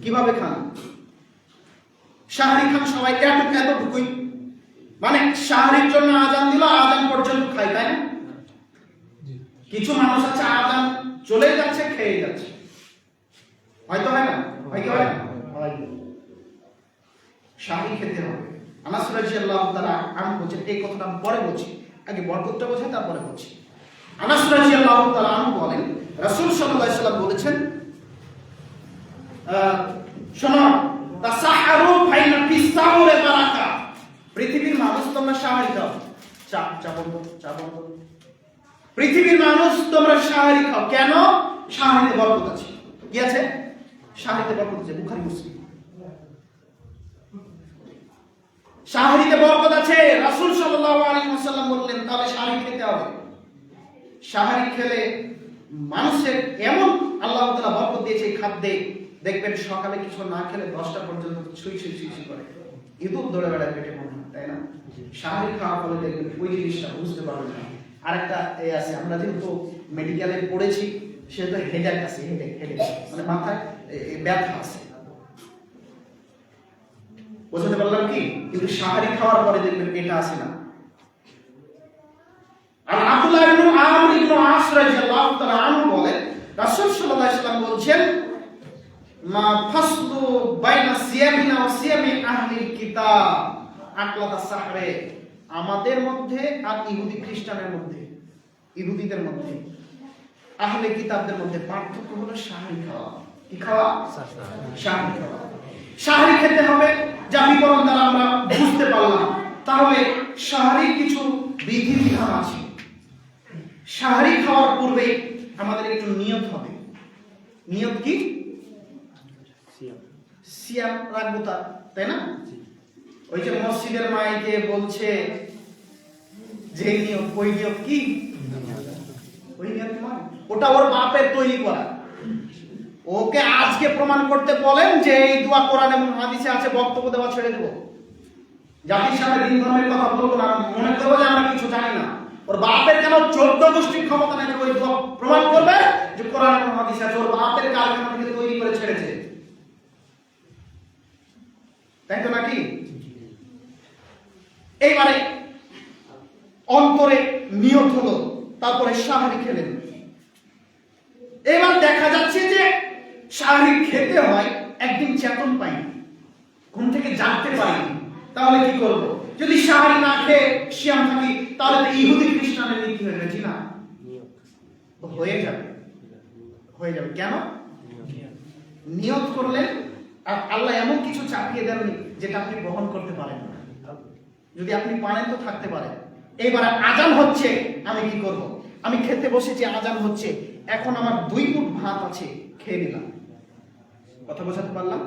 কিভাবে খান? সাহারি খান সবাই এতটুকুই, মানে সাহারির জন্য আজান দিল, আজান পর্যন্ত খাই, তাই না? কিছু মানুষ আছে আজান চলে যাচ্ছে খেয়ে যাচ্ছে, হয়তো হয় না? সাহারি খেতে হবে। আনাস রাদিয়াল্লাহু তাআলা আনহু বলেন, এই কথাটা পরে বলছি, আগে বরকতটা বোঝাই তারপরে বলছি। আনাস রাদিয়াল্লাহু তাআলা আনহু বলেন রাসূল সাল্লাল্লাহু আলাইহি ওয়াসাল্লাম বলেছেন, শোনো তাসাহারু ফাইনা ফিস সাহুরে বারাকা, পৃথিবীর মানুষ তোমরা সাহারি খাও, চা বন্ধ। পৃথিবীর মানুষ তোমরা সাহারি খাও, কেন? সাহারিতে বরকত আছে। কি আছে? সাহারিতে বরকত আছে, বুখারী মুসলিম। সাহারিতে বরকত আছে। রাসূল সাল্লাল্লাহু আলাইহি ওয়াসাল্লাম বললেন তাহলে সাহারি খেতে হবে। সাহারি খেলে মানুষের এমন আল্লাহ তাআলা বরকত দিয়েছে এই খাদ্যে, দেখবেন সকালে কিছু না খেলে 10টা পর্যন্ত ছুঁই করে ইঁদুর দৌড়ে বেড়ায় পেটে মনে হয়, তাই না? সাহারি খাওয়ার ফলে দেখবেন ওই জিনিসটা বুঝতে পারবেন না। আরেকটা আছে, আমরা যেহেতু মেডিকেলে পড়েছি সেহেতু হেডেক আছে, হেডেক মানে মাথায় ব্যথা আছে, বুঝতে পারলাম কি? কিন্তু সাহারি খাওয়ার পরে দেখবেন এটা আসে না। আর আব্দুল্লাহ ইবনে আমর ইবনে আস রাদিয়াল্লাহু তাআলা আনহু বলেন রাসূল সাল্লাল্লাহু আলাইহি ওয়াসাল্লাম বলেন মা ফাসলু বাইনা সিয়ামিনা ওয়া সিয়ামি আহলিল কিতাব আকলাতা সাহরে, আমাদের মধ্যে আর ইহুদি খ্রিস্টানের মধ্যে, ইহুদিদের মধ্যে, আহলে কিতাবদের মধ্যে পার্থক্য হলো সাহারি খাওয়া। কি খাওয়া? সাহারি খাওয়া। সাহারি খেতে হবে, যা বিবরণ দ্বারা আমরা বুঝতে পারলাম। তাহলে সাহারির কিছু বিধিবিধান আছে। সাহারি খাওয়ার পূর্বে আমাদের একটু নিয়ত হবে। নিয়ত কি? সিয়াম রাখবো, তাই না? ওই যে মসজিদের মাইকে বলছে যে নিয়ত, ওই নিয়ত কি? ওই নিয়ত মানে ওটা ওর বাপের তৈরি করা। ওকে আজকে প্রমাণ করতে বলেন যে এই দোয়া কোরআন এবং হাদিসে আছে, বক্তব্য দেওয়া ছেড়ে দেবো, জাতির সামনে দিন ধর্মের কথা বলবো না, মনে করবো যে আমরা কিছু জানি না। ওর বাপের কেন 14 গোষ্ঠীর ক্ষমতা নাকি ওই প্রমাণ করবে যে কোরআন এবং হাদিসে আছে, ওর বাপের কারখানা থেকে তৈরি করে ছেড়েছে, তাই তো নাকি? এইবারে অন্তরে নিয়ত হলো, তারপরে সাহারি খেলেন। এবার দেখা যাচ্ছে যে সাহারি খেতে হয়, একদিন চেতন পাইনি, ঘুম থেকে জাগতে পারিনি, তাহলে কি করব? যদি সাহারি না খেয়ে সিয়াম থাকি তাহলে তো ইহুদি খ্রিস্টানের নীতি হয়ে গেছে না? হয়ে যাবে। কেন? নিয়ত করলেন আর আল্লাহ এমন কিছু চাপিয়ে দেননি যেটা আপনি গ্রহণ করতে পারেন না। যদি আপনি পারেন তো থাকতে পারেন। এইবার আজান হচ্ছে, আমি কি করব? আমি খেতে বসেছি, আজান হচ্ছে, এখন আমার 2 মুঠ ভাত আছে, খেয়ে নিলাম। কথা বোঝাতে পারলাম?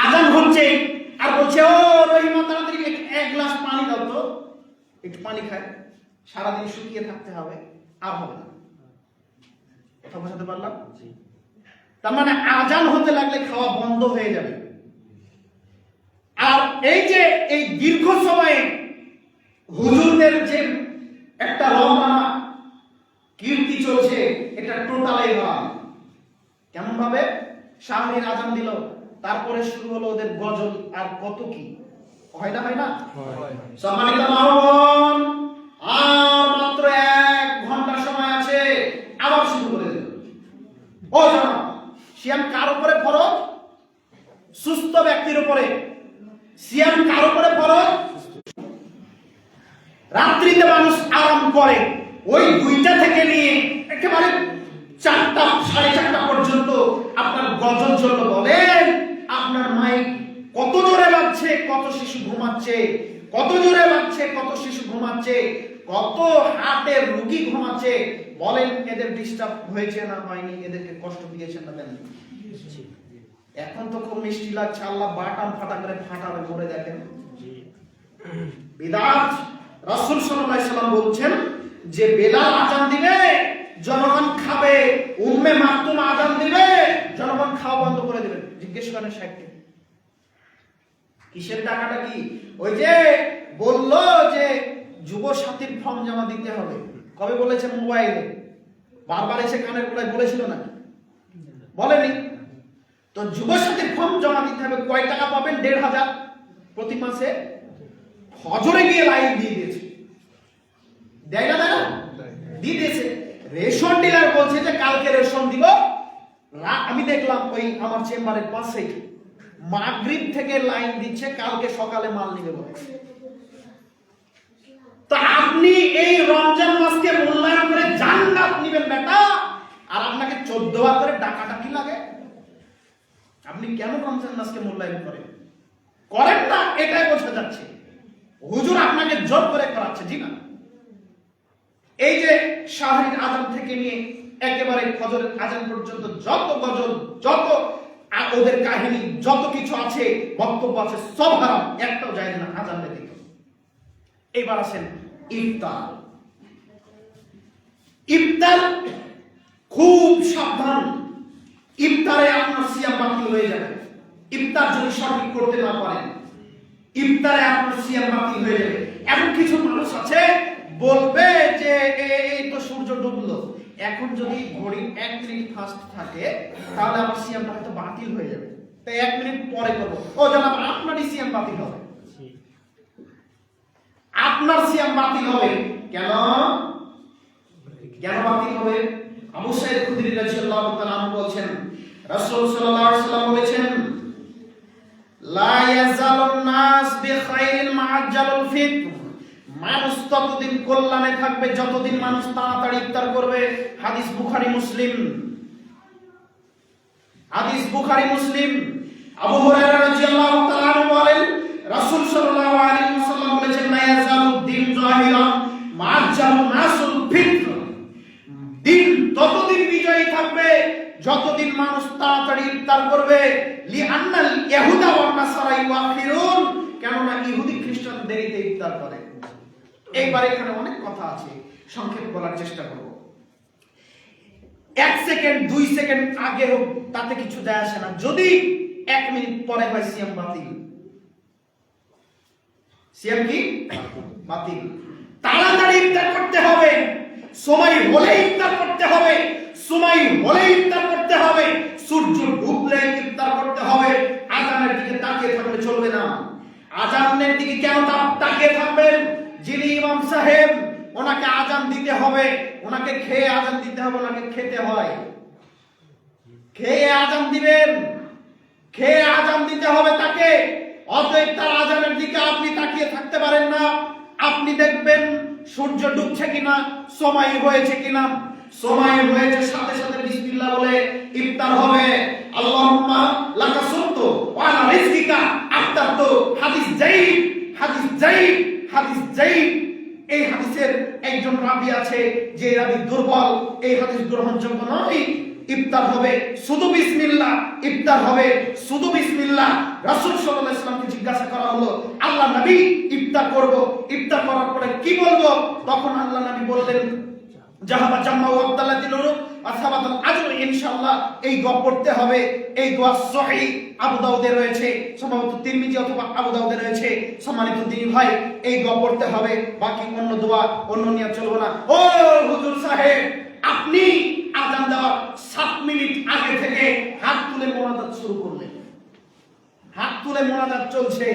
আজান হচ্ছে আর বলছে ও রহিমা তাড়াতাড়ি 1 গ্লাস পানি দাও তো, একটু পানি খায়, সারাদিন শুকিয়ে থাকতে হবে, আর হবে না। কথা বোঝাতে পারলাম? তার মানে আজান হতে লাগলে খাওয়া বন্ধ হয়ে যাবে। আর এই যে এই দীর্ঘ সময়ে হুজুরদের যে একটা রমনা কীর্তি চলছে, এটা টোটালাই নয়। কেমন ভাবে? সাহারির আজান দিল, তারপরে শুরু হলো ওদের গজল আর কত কি, হয় না? সম্মানিত মাহবুব, আর মাত্র 1 ঘন্টা সময় আছে, আবার শুরু করে দিল। ও জানো সিয়াম কার উপরে ফরজ? সুস্থ ব্যক্তির উপরে। সিয়াম কার উপরে ফরজ? রাত্রিতে মানুষ আরাম করে, ওই 2টা থেকে নিয়ে একেবারে 4টা 4:30 পর্যন্ত আপনার গজল চলল। বলেন আপনার মাইক কত জোরে বাজছে, কত শিশু ঘুমাচ্ছে, কত জোরে বাজছে, কত শিশু ঘুমাচ্ছে, কত হার্টের রোগী ঘুমাচ্ছে। বলেন এদের ডিস্টার্ব হয়েছে না হয়নি? এদেরকে কষ্ট দিয়েছেন না দেন? এখন তো খুব মিষ্টি লাগছে, আল্লাহ বাটাম ফাটা করে ফাটাবে, করে দেখেন বিদাত। রাসূল সাল্লাল্লাহু আলাইহি ওয়াসাল্লাম বলছেন যে বেলাল আযান দিবে, জনগণ খাবে, উম্মে মাকতুম আযান দিবে, জনগণ খাওয়া বন্ধ করে দিবে। জিজ্ঞেস করেন সাহেবকে কিসের টাকাটা কি? ওই যে বললো যে যুব সাথীর ফর্ম জমা দিতে হবে, কবে বলেছে? মোবাইলে বারবার এসে কানের গোড়ায় বলেছিল না? বলেনি তো? যুব সাথীর ফর্ম জমা দিতে হবে। কয় টাকা পাবেন? 1,500 প্রতি মাসে। ফজরে গিয়ে লাইন দিয়ে দিয়েছে, দেয় না? দিয়ে দিয়েছে। রেশন ডিলার বলছে যে কালকে রেশন দিব। আমি দেখলাম ওই আমার চেম্বারের পাশেই মাগরিব থেকে লাইন দিচ্ছে, কালকে সকালে মাল নিবে বলে। তো আপনি এই রমজান মাসকে মূল্যায়ন করে জান্নাত নিবেন বেটা, আর আপনাকে 14 বার করে ডাকাটা কি লাগে? আপনি কেন রমজান মাসকে মূল্যায়ন করেন না? এটাই বোঝা যাচ্ছে। হুজুর আপনাকে জোর করে করাচ্ছে, জি না। এই যে শাহরির আজান থেকে নিয়ে একেবারে ফজরের আজান পর্যন্ত যত গজল, যত ওদের কাহিনী, যত কিছু আছে, বক্তব্য আছে, সব হারাম, একটাও যায় না আজান ব্যতীত। এবার আসেন ইফতার। ইফতার খুব সাবধান, ইফতারে আপনার সিয়াম বাতিল হয়ে যাবে। ইফতার যদি সঠিক করতে না পারেন, ইফতারে আপনার সিয়াম বাতিল হয়ে যাবে। এমন কিছু মানুষ আছে বলবে যে এই তো সূর্য ডুবলো, এখন যদি ঘড়ি 1 মিনিট ফাস্ট থাকে তাহলে আমার সিয়ামটা হয়তো বাতিল হয়ে যাবে, তাই 1 মিনিট পরে করবো। ও জানাব, আপনারই সিয়াম বাতিল হবে, আপনার সিয়াম বাতিল হবে। কেন কেন বাতিল হবে? আবু সাঈদ খুদরি রাদিয়াল্লাহু তাআলা আনহু বলেন, রাসূল সাল্লাল্লাহু আলাইহি ওয়াসাল্লাম বলেছেন, লা ইয়াজালুন নাস বিখাইরিন মা'আজ্জালুল ফিতর। মানুষ ততদিন কল্যাণে থাকবে যতদিন মানুষ তাড়াতাড়ি ইফতার করবে। হাদিস বুখারী মুসলিম, হাদিস বুখারী মুসলিম। আবু হুরায়রা রাদিয়াল্লাহু তাআলা আনহু বলেন, রাসূল সাল্লাল্লাহু আলাইহি ওয়াসাল্লাম বলেছেন, লা ইয়াজালুদ দিন জাহিরান মা'আজ্জালুন নাসুল ফিতর। দিন ততদিন বিজয়ী থাকবে যতদিন মানুষ তাড়াতাড়ি ইফতার করবে। লিআন্নাল ইয়াহুদা ওয়ান নাসারা ইউআখিরুন, কেননা ইহুদি খ্রিস্টান দেরিতে ইফতার করে। এইবার এখানে অনেক কথা আছে, সংক্ষেপে বলার চেষ্টা করব। 1 সেকেন্ড 2 সেকেন্ড আগে হোক তাতে কিছু যায় আসে না, যদি 1 মিনিট পরে হয় সিয়াম বাতিল। সিয়াম কি বাতিল? তাড়াতাড়ি ইফতার করতে হবে, সময় হলে ইফতার করতে হবে, সময় হলে ইফতার করতে হবে, সূর্য ডুবলে ইফতার করতে হবে। আজানের দিকে তাকিয়ে থাকলে চলবে না। আজানের দিকে কেন তাকিয়ে থাকবেন? যিনি ইমাম সাহেব, ওনাকে আজান দিতে হবে, ওনাকে খেয়ে আজান দিতে হবে, ওনাকে খেতে হয়, খেয়ে আজান দিবেন, খেয়ে আজান দিতে হবে তাকে। অতএব তার আজানের দিকে আপনি তাকিয়ে থাকতে পারেন না। আপনি দেখবেন সূর্য ডুবছে কিনা, সময় হয়েছে কিনা। সময় হয়েছে, সাথে সাথে বিসমিল্লাহ বলে ইফতার হবে। আল্লাহুম্মা লাকা সুমতু ওয়া আলা রিজকিকা আফতারতু। হাদিস যায়ীফ, হাদিস যায়ীফ, হাদিস যায়ীফ। এই হাদিসের একজন রাবী আছে যে রাবী দুর্বল, এই হাদিস গ্রহণযোগ্য নয়। ইফতার হবে শুধু বিসমিল্লাহ, ইফতার হবে শুধু বিসমিল্লাহ। রাসূল সাল্লাল্লাহু আলাইহি ওয়াসাল্লামকে জিজ্ঞাসা করা হলো, আল্লাহ নবী ইফতার করব, ইফতার করার পরে কি বলবো? তখন আল্লাহ নবী বললেন, জাহাবা জাম্মা ওয়া আবদালাতিল উরুক আসাবাতুল আজর, ইনশাআল্লাহ। এই দোয়া পড়তে হবে। এই দোয়া সহিহ আবু দাউদে রয়েছে, সম্ভবত তিরমিজি অথবা আবু দাউদে রয়েছে। সম্মানিত দিনী ভাই, এই দোয়া পড়তে হবে, বাকি অন্য দোয়া অন্য নিয়ে চলবে না। ও হুজুর সাহেব, আপনি আজান দেওয়ার 7 মিনিট আগে থেকে হাত তুলে মোনাজাত শুরু করলেন, হাত তুলে মোনাজাত চলছে,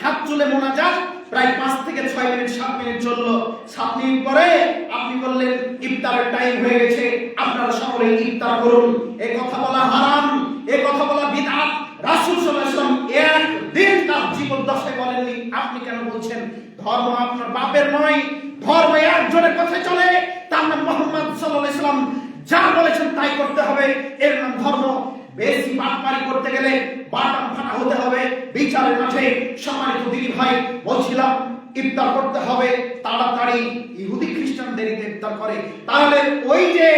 হাত তুলে মোনাজাত প্রায় 5 থেকে 6 মিনিট 7 মিনিট চললো। 7 মিনিট পরে আপনি বললেন ইফতারের টাইম হয়ে গেছে, আপনারা সকলে ইফতার করুন। এই কথা বলা হারাম, এই কথা বলা বিদআত। রাসূল সাল্লাল্লাহু আলাইহি ওয়াসাল্লাম একদিন তার জীবদ্দশায় বলেননি। আপনি কেন বলছেন? ধর্ম আপনার বাপের নয়, ধর্ম একজনের কথায় চলে, তার নাম মুহাম্মদ সাল্লাল্লাহু আলাইহি ওয়াসাল্লাম। যা বলেছেন তাই করতে হবে, এর নাম ধর্ম। বেশি বাটপারি করতে গেলে বাটাম ফাটা হতে হবে বিচারের মাঠে। সম্মানিত দিনী ভাই, বলছিলাম ইফতার করতে হবে তাড়াতাড়ি। ইহুদি খ্রিস্টান দেরিতে ইফতার করে, তাহলে ওই যে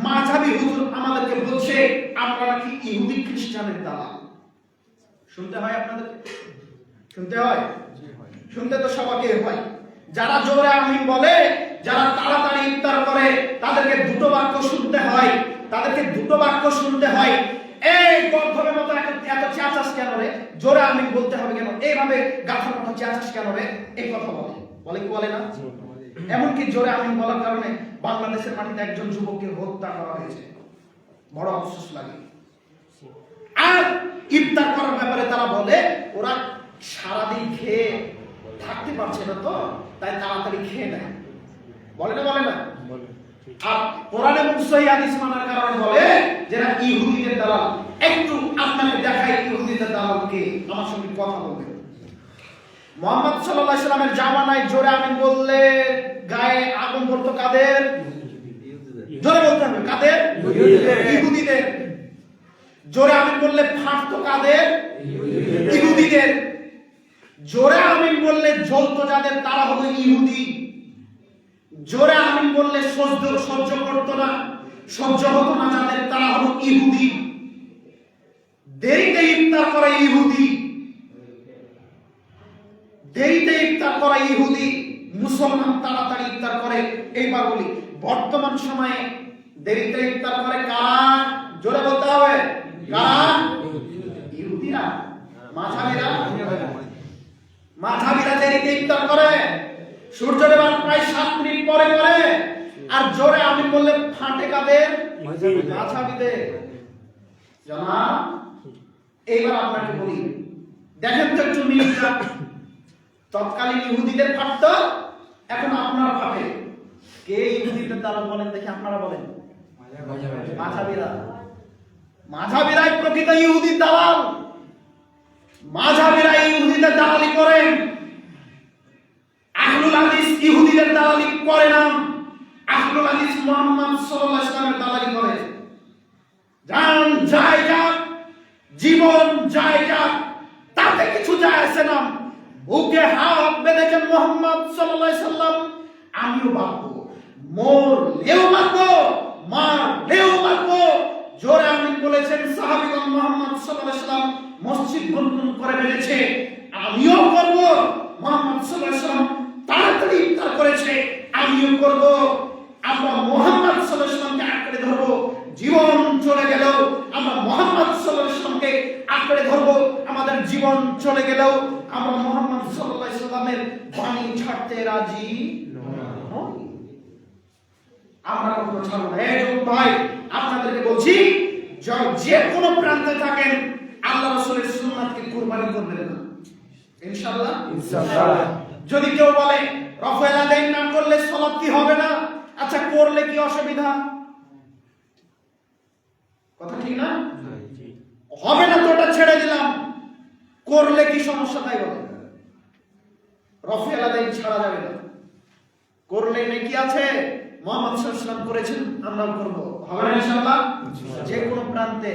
মাযহাবী হুজুর আমাদেরকে বলছে আপনারা কি ইহুদি খ্রিস্টানের দালাল। শুনতে হয় আপনাদেরকে, শুনতে হয়, শুনতে তো সবাইকে হয়। যারা জোরে আমিন বলে, যারা তাড়াতাড়ি ইফতার করে, তাদেরকে দুটো বাক্য শুনতে হয়, তাদেরকে দুটো বাক্য শুনতে হয়। এই গর্ধবের মতো এত চেঁচাস কেন রে? জোরে আমিন বলতে হবে কেন? এইভাবে গাথার মতো চেঁচাস কেন রে? এই কথা বলে, বলে কি বলে না? এমনকি জোরে আমিন বলার কারণে বাংলাদেশের মাটিতে একজন যুবককে হত্যা করা হয়েছে, বড় আফসোস লাগে। আর ইফতার করার ব্যাপারে তারা বলে ওরা সারাদিন খেয়ে থাকতে পারছে না, তো তাই তাড়াতাড়ি খেয়ে নেয়, বলে না? বলে না? আর কোরআন এবং সহিহ হাদিস মানার কারণে বলে যারা ইহুদিদের দালাল। একটু আপনাদের দেখাই ইহুদিদের দালাল কে, আমার সঙ্গে কথা বলবেন। মুহাম্মদ সাল্লাল্লাহু আলাইহি ওয়াসাল্লামের জামানায় জোরে আমিন বললে গায়ে আগুন পড়তো কাদের? জোরে বলতে হবে, কাদের? ইহুদিদের। জোরে আমিন বললে ফাটতো কাদের? ইহুদিদের। জোরে আমিন বললে জ্বলতো যাদের তারা হলো ইহুদি। জোরে আমিন বললে সহ্য করতো না, সহ্য হতো না যাদের তারা হলো ইহুদি। দেরিতে ইফতার করে ইহুদি, দেরিতে ইফতার করা ইহুদি, মুসলমান তাড়াতাড়ি ইফতার করে। এইবার বলি, বর্তমান সময়ে দেরিতে ইফতার করে কারা? জোরে বলতে হবে, কারা? ইহুদিরা, মাঝাবিরা। মাঝাবিরা দেরিতে ইফতার করে, সূর্য ডোবার প্রায় 7 মিনিট পরে করে। আর জোরে আমিন বললে ফাটে কাদের? মাঝাবিদের। জানাব, এইবার আপনাকে বলি, দেখেন তো একটু মিলটা। তৎকালীন ইহুদিদের ফাটতো, এখন আপনারা ফাটে। কে ইহুদিদের দালাল বলেন দেখি, আপনারা বলেন। মাঝাবিরা। মাঝাবিরাই প্রকৃত ইহুদির দালাল। মাঝাবিরা ইহুদিদের দালালি করেন। আহলুল হাদিস ইহুদিদের দালালি করে না। আহলুল হাদিস মুহাম্মদ সাল্লাল্লাহু আলাইহি ওয়াসাল্লামের দালালি করে। জান যায় যাক, জীবন যায় যাক, তাতে কিছু যায় আসে না। বুকে হাত বেঁধে মুহাম্মদ সাল্লাল্লাহু আলাইহি ওয়াসাল্লাম, আমিও বাঁচবো, মরলেও বাঁচবো, মারলেও বাঁচবো। জোরে আমিন বলেছেন সাহাবীগণ। মুহাম্মদ সাল্লাল্লাহু আলাইহি ওয়াসাল্লাম মসজিদ গুনগুন করে বেড়েছে, আমিও করব। মুহাম্মদ সাল্লাল্লাহু আলাইহি ওয়াসাল্লাম তাড়াতাড়ি ইফতার করেছে, আমিও করব। আমরা মুহাম্মদ সাল্লাল্লাহু আলাইহি ওয়াসাল্লামকে আঁকড়ে ধরব। জীবন চলে গেল আমরা মুহাম্মদ সাল্লাল্লাহু আলাইহি ওয়াসাল্লামকে আঁকড়ে ধরব। আমাদের জীবন চলে গেলেও আমরা মুহাম্মদ সাল্লাল্লাহু আলাইহি ওয়াসাল্লামের বাণী ছাড়তে রাজি নই। আমরা কখনো ছাড়ব না। এই ভাই, আপনাদেরকে বলছি, যে কোনো প্রান্তে থাকেন, আল্লাহ রাসূলের সুন্নাতকে কুরবানি করবেন না, ইনশাআল্লাহ। ইনশাআল্লাহ। যদি কেউ বলে রফায়েল আদায় না করলে সালাত কি হবে না? আচ্ছা, করলে কি অসুবিধা? কথা ঠিক না? হবে না তো ওটা ছেড়ে দিলাম, করলে কি সমস্যা? তাই বলে রফায়েল আদায় ছাড়া যাবে না, করলে নেকি আছে। মুহাম্মদ সাল্লাল্লাহু আলাইহি ওয়াসাল্লাম করেছেন, আমরাও করব, হবে না ইনশাআল্লাহ। যে কোনো প্রান্তে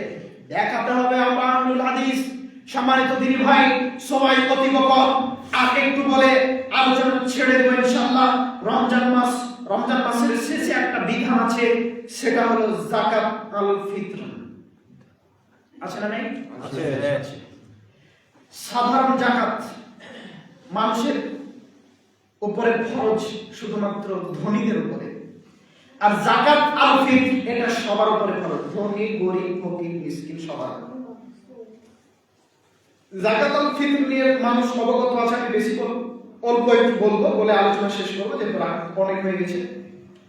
দেখাতে হবে আমরা আহলুল হাদিস। সম্মানিত দিনী ভাই, সবাই অতি কম আর একটু বলে আলোচনা ছেড়ে দেব ইনশাআল্লাহ। রমজান মাসের শেষে একটা বিধান আছে, সেটা হলো যাকাত আল ফিতর। আছে না? নেই? আছে। সাধারণ যাকাত মানুষের উপরে ফরজ শুধুমাত্র ধনীদের উপরে, আর যাকাত আল ফিতর এটা সবার উপরে ফরজ, ধনী গরিব ফকির মিসকিন সবার। যাকাত আল ফিতর নিয়ে মানুষ অবগত আছে, আমি বেশি অল্প একটু বলবো, বলে আলোচনা শেষ করবো, যেহেতু অনেক হয়ে গেছে,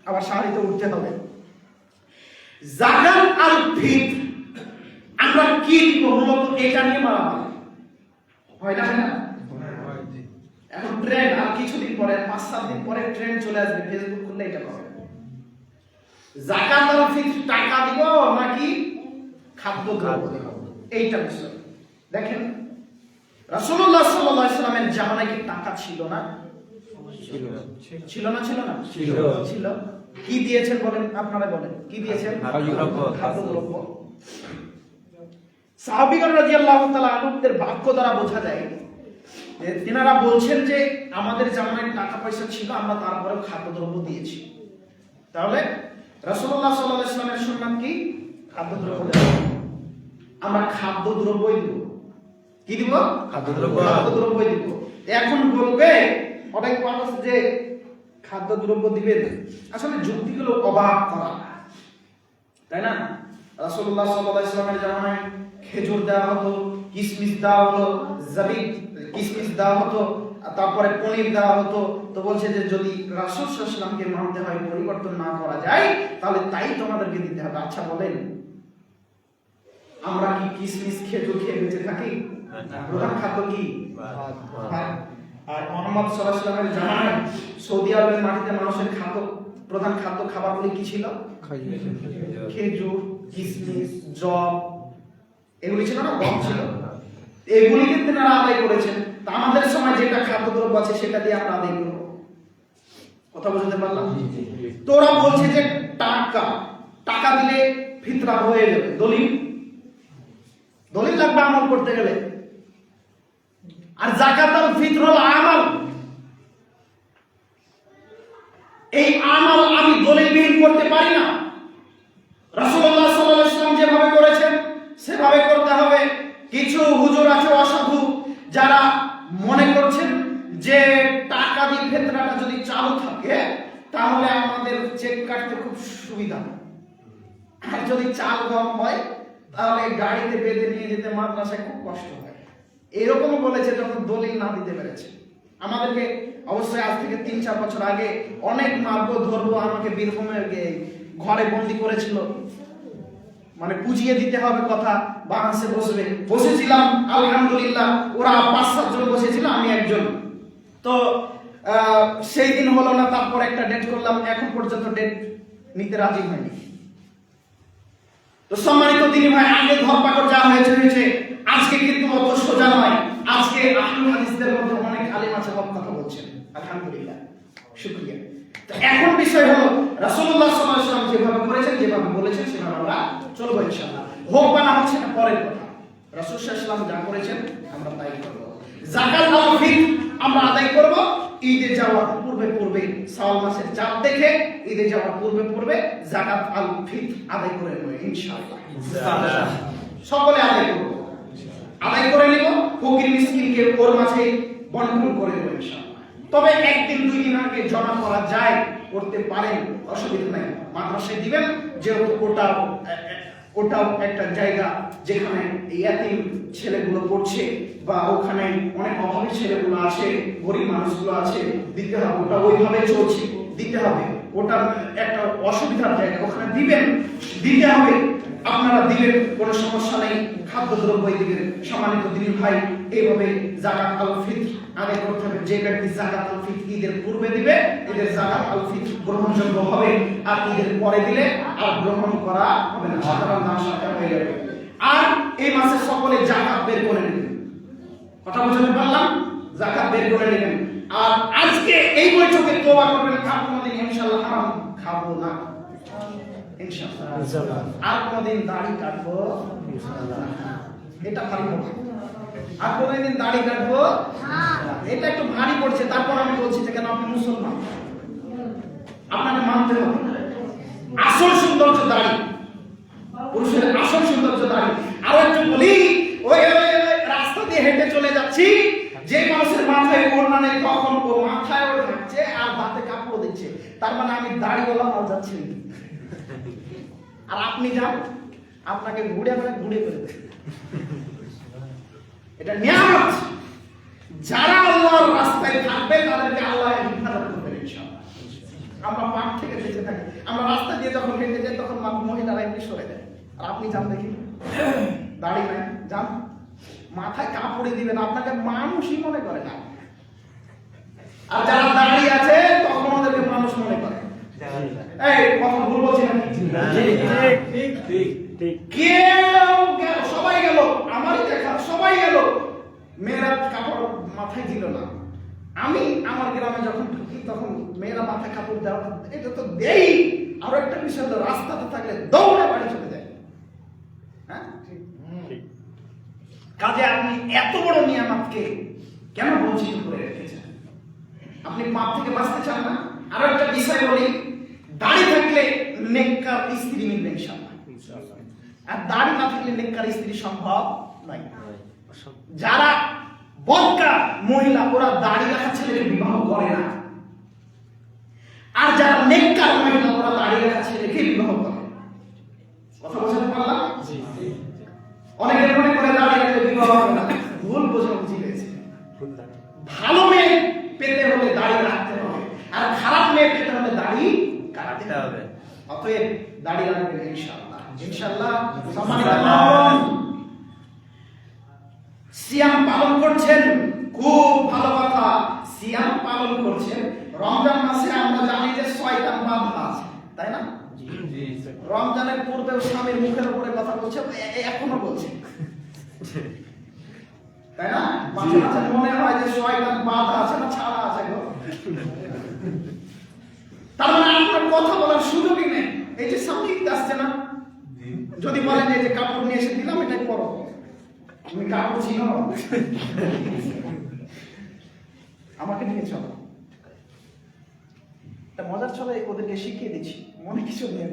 আবার সারিতে উঠতে হবে। যাকাত আল ফিতর আমরা কি দিব? মূলত এটা নিয়ে মারামারি হয় না? এখন ট্রেন আর কিছুদিন পরে, 5-7 দিন পরে ট্রেন চলে আসবে, ফেসবুক খুললে এটা পাবে। যাকাত আল ফিতর টাকা দিব নাকি খাদ্যদ্রব্য দিব, এইটা বিষয়। দেখেন, রাসূলুল্লাহ সাল্লাল্লাহু আলাইহি ওয়াসাল্লামের জামানায় কি টাকা ছিল না? ছিল না? ছিল। কি দিয়েছেন বলেন, আপনারা বলেন, কি দিয়েছেন? খাদ্যদ্রব্য। সাহাবীগণ রাদিয়াল্লাহু তাআলা আনহুদের বাক্য দ্বারা বোঝা যায় যে তিনারা বলছেন যে আমাদের জামানায় টাকা পয়সা ছিল, আমরা তারপরেও খাদ্যদ্রব্য দিয়েছি। তাহলে রাসূলুল্লাহ সাল্লাল্লাহু আলাইহি ওয়াসাল্লামের সুন্নাত কি? খাদ্যদ্রব্য দেওয়া। আমরা খাদ্যদ্রব্যই দিব। কি দিব? খাদ্যদ্রব্যই দিব। এখন বলবে অনেক মানুষ যে খাদ্যদ্রব্য দিবে, আসলে যুক্তিগুলো অবাক করা, তাই না? রাসূলুল্লাহ সাল্লাল্লাহু আলাইহি ওয়াসাল্লামের জামানায় খেজুর দেওয়া হতো, কিশমিশ দেওয়া হতো, জাবিব কিশমিশ দেওয়া হতো, তারপরে পনির দেওয়া হতো। তো বলছে যে যদি রাসূল সাল্লাল্লাহু আলাইহি ওয়াসাল্লামকে মানতে হয়, পরিবর্তন না করা যায়, তাহলে তাই তোমাদেরকে দিতে হবে। আচ্ছা বলেন, আমরা কি কিশমিশ খেজুর খেয়ে বেঁচে থাকি? প্রধান খাদ্য কি? ভাত। আর মুহাম্মদ সাল্লাল্লাহু আলাইহি ওয়াসাল্লামের জামানায় সৌদি আরবের মাটিতে মানুষের প্রধান খাদ্য খাবারগুলি কি ছিল? খেজুর, কিশমিশ, জব, এগুলি ছিল না? গম ছিল। এগুলিকে তিনারা আদায় করেছেন। তা আমাদের সময় যেটা খাদ্যদ্রব্য আছে সেটা দিয়ে আমরা আদায় করব। কথা বুঝতে পারলাম? তোরা বলছে যে টাকা দিলে ফিতরা হয়ে যাবে, দলিল লাগবে আমল করতে গেলে। আর যাকাতুল ফিতর হলো আমাল। এই আমাল আমি দলিলবিহীন করতে পারি না। রাসূলুল্লাহ সাল্লাল্লাহু আলাইহি ওয়াসাল্লাম যেভাবে করেছেন সেভাবে করতে হবে। কিছু হুজুর আছে অসাধু, যারা মনে করছেন যে টাকা দিয়ে ফিতরাটা যদি চালু থাকে তাহলে আমাদের চেক কাটতে খুব সুবিধা, আর যদি চাল গম হয় তাহলে গাড়িতে বেঁধে নিয়ে যেতে মাদ্রাসায় খুব কষ্ট হয়। এরকম বলেছে যখন দলিল না দিতে পেরেছে। আমাদেরকে অবশ্যই আজ থেকে 3-4 বছর আগে অনেক মারবো ধরবো, আমাকে বীরভূমের ঘরে বন্দি করেছিল, মানে বুঝিয়ে দিতে হবে কথা, বাংলাদেশে বসেছিলাম আলহামদুলিল্লাহ, ওরা 5-7 জন বসেছিল, আমি একজন। তো সেই দিন হলো না, তারপর একটা ডেট করলাম, এখন পর্যন্ত ডেট নিতে রাজি হয়নি। তো সম্মানিত দিনী ভাই, আগে ধরপাকড় যা হয়েছে, আজকে কিন্তু অত সোজা নয়। আজকে আহলুল হাদিসদের মধ্যে অনেক আলেম আছে, হক কথা বলছেন, আলহামদুলিল্লাহ, শুকরিয়া। তো এখন বিষয় হলো রাসূলুল্লাহ সাল্লাল্লাহু আলাইহি ওয়াসাল্লাম যেভাবে করেছেন, যেভাবে বলেছেন সেভাবে আমরা চলবো ইনশাআল্লাহ। হোক বা না হচ্ছে না পরের কথা, রাসূল সাল্লাল্লাহু আলাইহি ওয়াসাল্লাম যা করেছেন আমরা তাই করব। যাকাতুল ফিতর আমরা আদায় করব ঈদে যাওয়ার পূর্বে, শাওয়াল মাসের চাঁদ দেখে ঈদে যাওয়ার পূর্বে যাকাতুল ফিতর আদায় করে নেব ইনশাআল্লাহ। সকলে আদায় করে নিব, ফকির মিসকিনকে ওর মাঝে বন্টন করে দেব ইনশাআল্লাহ। তবে একদিন 2 দিন আগে জমা করা যায়, করতে পারেন, অসুবিধা নাই। মাদ্রাসায় দিবেন, যেহেতু ওটাও একটা জায়গা যেখানে ইয়াতিম ছেলেগুলো পড়ছে, বা ওখানে অনেক অভাবী ছেলেগুলো আছে, গরিব মানুষগুলো আছে, দিতে হবে। ওটা ওইভাবে চলছে, দিতে হবে। ওটা একটা অসুবিধার জায়গা, ওখানে দিবেন, দিতে হবে। আপনারা দিবেন, কোনো সমস্যা নেই, খাদ্যদ্রব্য দিবেন। সম্মানিত দিনী ভাই, এইভাবে যাকাতুল ফিতর আদায় করতে হবে। যে ব্যক্তি যাকাতুল ফিতর ঈদের পূর্বে দিবে, ঈদের যাকাতুল ফিতর গ্রহণযোগ্য হবে, আর ঈদের পরে দিলে আর গ্রহণ করা হবে না, সাধারণ দান সরকার হয়ে যাবে। আর এই মাসে সকলে যাকাত বের করে নেবেন, কথা বুঝতে পারলাম? যাকাত বের করে নেবেন। আর আজকে এই বৈঠকে তওবা করবেন, আর কোনোদিন ইনশাআল্লাহ হারাম খাবো না ইনশাআল্লাহ, আর কোনোদিন দাড়ি কাটবো ইনশাআল্লাহ, এটা ভারী হবে। আর কোনোদিন দাড়ি কাটবো, এটা একটু ভারী পড়ছে। তারপর আমি বলছি যে কেন আপনি মুসলমান, আপনাকে মানতে হবে। আসল সৌন্দর্য দাড়ি, পুরুষের আসল সৌন্দর্য দাড়ি। আর একটু বলি, ওই রাস্তা দিয়ে হেঁটে চলে যাচ্ছি, যে মানুষের মাথায় ওড়না নেই তখন ও মাথায় ওড়না হাঁটছে আর হাতে কাপড় দিচ্ছে, তার মানে আমি দাড়িওয়ালা মাল যাচ্ছি। আর আপনি যান, আপনাকে ঘুরে করে দেবে। এটা নিয়ামত। যারা আল্লাহর রাস্তায় থাকবে তাদেরকে আল্লাহ হেফাজত করবেন ইনশাআল্লাহ। আমরা পাপ থেকে বেঁচে থাকি। আমরা রাস্তা দিয়ে যখন হেঁটে যাই তখন মহিলারা এমনি সরে দেয়, আর আপনি যান দেখি, দাড়ি নাই, যান, মাথায় কাপড়ে দিবেন, আপনাকে মানুষই মনে করে না। আর যারা দাঁড়িয়ে আছে তখন ওদেরকে মানুষ মনে করে। এই কথা ভুল বলছি না? কেউ গেল, সবাই গেল, আমারই দেখা, সবাই গেল, মেয়েরা কাপড় মাথায় দিল না। আমি আমার গ্রামে যখন ঢুকি তখন মেয়েরা মাথায় কাপড় দেওয়া, এটা তো দেই। আরো একটা বিষয় হলো, রাস্তাতে থাকলে দৌড়ে বাড়ি চলে যায়। হ্যাঁ, কাজে আপনি এত বড় নিয়ামতকে কেন বঞ্চিত করে রেখেছেন? আপনি পাপ থেকে বাঁচতে চান না? আরো একটা বিষয় বলি, দাড়ি থাকলে নেককার স্ত্রী মিলবে ইনশাআল্লাহ। আর দাড়ি না থাকলে নেককার স্ত্রী সম্ভব নয়। যারা বদকার মহিলা, ওরা দাড়ি রাখা ছেলেকে বিবাহ করে না। আর যারা নেককার মহিলা, ওরা দাড়ি রাখা ছেলেকে বিবাহ করে। কথা বুঝতে পারলাম? অনেকে মনে করে দাড়ি রাখলে বিবাহ হবে না, ভুল বোঝাবুঝি হয়েছে। ভালো মেয়ে পেতে হলে দাড়ি রাখতে হবে, আর খারাপ মেয়ে পেতে হলে দাড়ি কাটতে হবে। অতএব দাড়ি রাখবেন ইনশাআল্লাহ, ইনশাআল্লাহ। সম্মানিত ভাই, সিয়াম পালন করছেন, খুব ভালো কথা। সিয়াম পালন করছেন। রমজান মাসে আমরা জানি যে শয়তান বাধা আছে, তাই না? রমজানের পূর্বে স্বামীর মুখের উপরে কথা বলছে, এখনো বলছে, তাই না? মাঝে মাঝে মনে হয় যে শয়তান বাধা আছে না ছাড়া আছে গো। তার মানে আপনার কথা বলার সুযোগই নেই। এই যে সাকিব আসছে না, যদি বলেন এই যে কাপড় নিয়ে এসে দিলাম, এটাই পরো, তুমি কাপড় ছিল আমাকে নিয়ে চলো। একটা মজার ছলে ওদেরকে শিখিয়ে দিচ্ছি, মনে কিছু নেই।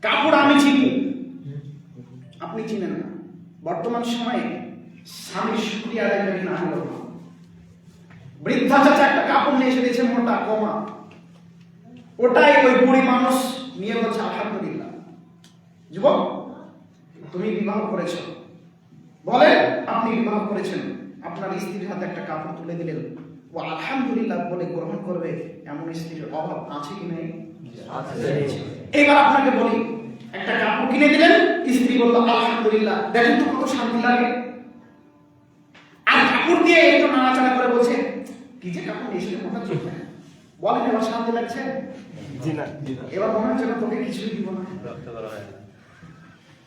কাপড় আমি চিনি, আপনি চিনেন না। বর্তমান সময়ে স্বামীর শুকরিয়া আদায়কারী না হলো না। বৃদ্ধা চাচা একটা কাপড় নিয়ে এসে দিয়েছে মোটা কমা, ওটাই ওই বুড়ি মানুষ নিয়ে বলছে আলহামদুলিল্লাহ। যুবক, তুমি বিবাহ করেছো, বলে আপনি বিবাহ করেছেন, আপনার স্ত্রীর হাতে একটা কাপড় তুলে দিলেন, ও আলহামদুলিল্লাহ বলে গ্রহণ করবে, এমন স্ত্রীর অভাব আছে কি নেই? এবার আপনাকে বলি, একটা কাপড় কিনে দিলেন, স্ত্রী বলল আলহামদুলিল্লাহ, দেখেন তো কত শান্তি লাগে। আর কাপড় দিয়ে একটু নাড়াচাড়া করে বলছে কি যে কাপড় এসে কথা চলবে, বলেন এবার শান্তি লাগছে? এবার মনে হচ্ছে না তোকে কিছুই দিব না,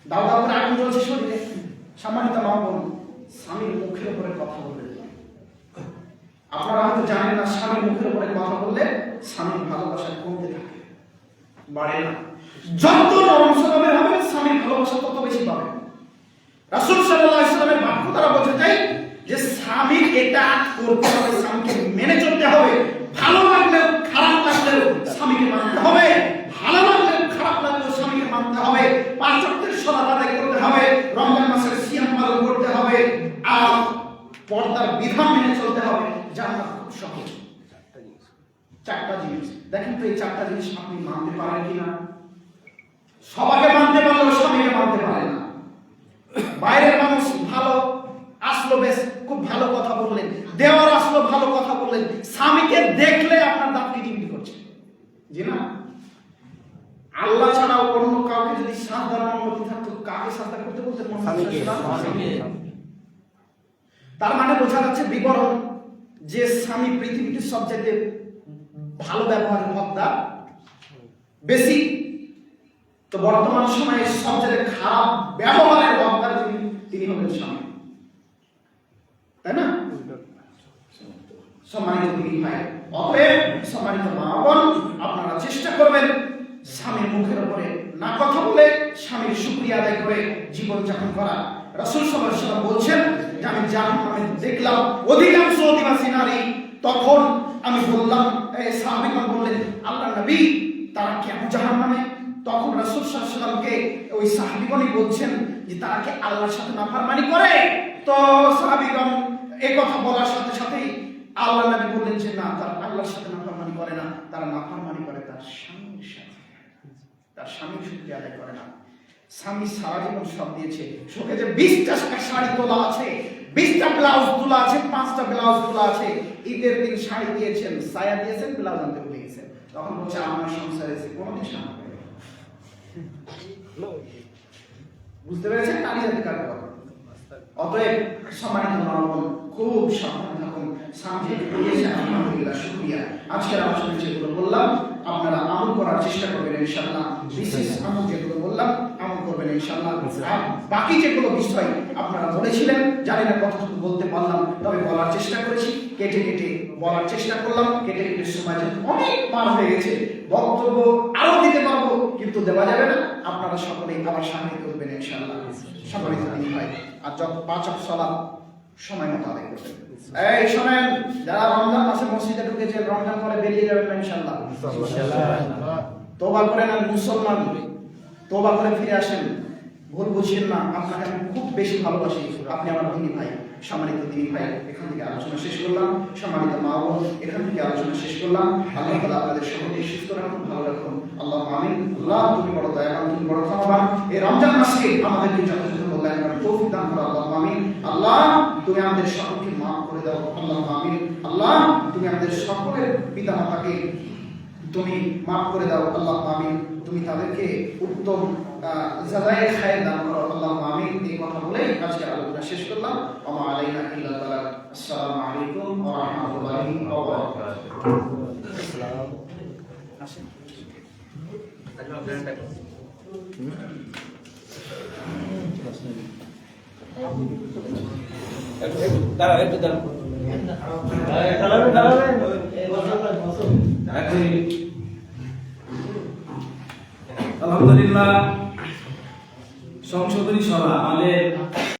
দাও দাও করে আগুন জ্বলছে শরীরে। সম্মানিত মা বোন, স্বামীর মুখের উপরে কথা বলবে, আপনারা হয়তো জানেন না, স্বামীর মুখের উপরে কথা বললে স্বামীর ভালোবাসা কমতে থাকে, বাড়ে না। যত নরম স্বভাবের হবে স্বামীর ভালোবাসা তত বেশি পাবে। রাসূল সাল্লাল্লাহু আলাইহি ওয়াসাল্লামের বাক্য দ্বারা বোঝা যায় যে স্বামীর এটা করতে হবে, স্বামীকে মেনে চলতে হবে। ভালো লাগলেও খারাপ লাগলেও স্বামীকে মানতে হবে, ভালো লাগলেও খারাপ লাগলেও স্বামীকে মানতে হবে। পাঁচ ওয়াক্তের সালাত আদায় করতে হবে, রমজান মাসের সিয়াম পালন করতে হবে, আর পর্দার বিধান মেনে চলতে হবে। জান্নাত খুব সহজ। চারটা জিনিস দেখেন তো, এই চারটা জিনিস আপনি মানতে পারেন কিনা? সবাইকে মানতে পারলেও স্বামীকে মানতে পারে না। বাইরের মানুষ ভালো আসলো, বেশ খুব ভালো কথা বললেন, দেওয়ার আসলো ভালো কথা বললেন, স্বামীকে দেখলে আপনার দাঁত কিটিমিটি করছে, জি না? আল্লাহ ছাড়াও অন্য কাউকে যদি সাজদার অনুমতি থাকতো, কাকে সাজদা করতে বলতেন? তার মানে বোঝা যাচ্ছে বিবরণ যে স্বামী পৃথিবীতে সবচেয়ে ভালো ব্যবহারের হকদার বেশি। তো বর্তমান সময়ে সবচেয়ে খারাপ ব্যবহারের হকদার তিনি হলেন স্বামী, তাই না? সম্মানিত দিদি ভাই, অতএব সম্মানিত মা বোন, আপনারা চেষ্টা করবেন স্বামীর মুখের উপরে না কথা বলে স্বামীর শুকরিয়া আদায় করে জীবন যাপন করা। রাসূল সাল্লাল্লাহু আলাইহি ওয়াসাল্লাম বলছেন যে আমি জাহান্নামে দেখলাম অধিকাংশ অধিবাসী নারী। তখন আমি বললাম, সাহাবীগণ বললেন আল্লাহর নবী, তারা কেন জাহান্নামে? তখন রাসূল সাল্লাল্লাহু আলাইহি ওয়াসাল্লামকে ওই সাহাবীগণই বলছেন যে তারা কি আল্লাহর সাথে নাফরমানি করে? তো সাহাবীগণ এই কথা বলার সাথে সাথেই আল্লাহ নবী বললেন যে না, তারা আল্লাহর সাথে নাফরমানি করে না, তারা নাফরমানি করে তার স্বামীর সাথে, তার স্বামীর শুকরিয়া আদায় করে না। স্বামী সারা জীবন সব দিয়েছে, শোকে যে 20টা শাড়ি তোলা আছে, 20টা ব্লাউজ তোলা আছে, 5টা ব্লাউজ তোলা আছে, ঈদের দিন শাড়ি দিয়েছেন, সায়া দিয়েছেন, ব্লাউজ আনতে ভুলে গেছেন, তখন বলছে আমার সংসারে এসে কোনোদিন শান্তি পাবে না। বুঝতে পেরেছেন নারী জাতি কার কথা? অতএব সম্মানিত মা বোন, খুব সাবধান থাকুন। স্বামী বলেছে আলহামদুলিল্লাহ, শুকরিয়া। আজকের আলোচনা যেগুলো বললাম আপনারা আমল করার চেষ্টা করবেন ইনশাআল্লাহ। বিশেষ আমল যেগুলো বললাম আমল করবেন ইনশাআল্লাহ। আর বাকি যেগুলো বিষয় আপনারা বলেছিলেন, জানি না কতটুকু বলতে পারলাম, তবে বলার চেষ্টা করেছি, কেটে কেটে বলার চেষ্টা করলাম। কেটে কেটে সময় অনেক পার হয়ে গেছে, বক্তব্য আরো দিতে পারবো কিন্তু দেওয়া যাবে না। আপনারা সকলেই আমার সামনে করবেন ইনশাআল্লাহ। সম্মানিত দিদি ভাই, আর যত 5 ওয়াক্ত সালাত সময় মতো আদায় করবেন। এই শোনেন, যারা রমজান মাসে মসজিদে ঢুকেছেন, রমজান পরে বেরিয়ে যাবেন না ইনশাআল্লাহ। তওবা করেন, আর মুসলমান তওবা করে ফিরে আসেন। ভুল বুঝেন না, আপনাকে আমি খুব বেশি ভালোবাসি, আপনি আমার দিনী ভাই। সম্মানিত দিনী ভাই, এখান থেকে আলোচনা শেষ করলাম। সম্মানিত মা বোন, এখান থেকে আলোচনা শেষ করলাম। আল্লাহ তাআলা আপনাদের সকলকে সুস্থ রাখুন, ভালো রাখুন। আল্লাহ আমিন। আল্লাহ তুমি বড় দয়াবান, তুমি বড় ক্ষমাবান। এই রমজান মাসে আমাদেরকে যথাযথ মূল্যায়ন করার তৌফিক দান করো, আল্লাহ আমিন। আল্লাহ তুমি আমাদের সকলকে মাফ করে দাও, আল্লাহ আমিন। আল্লাহ তুমি আমাদের সকলের পিতা মাতাকে তুমি মাফ করে দাও, আল্লাহ আমিন। তুমি তাদেরকে উত্তম জাযায়ে খায়র দান করো, আল্লাহ আমিন। এই কথা বলে আজকে আলোচনা শেষ করলাম। ওয়া আলাইনা ইল্লাল বালাগ। আসসালামু আলাইকুম ওয়া রাহমাতুল্লাহি ওয়া বারাকাতুহু। আসসালাম। আসেন আলহামদুলিল্লাহ, সংশোধনী সভা আমাদের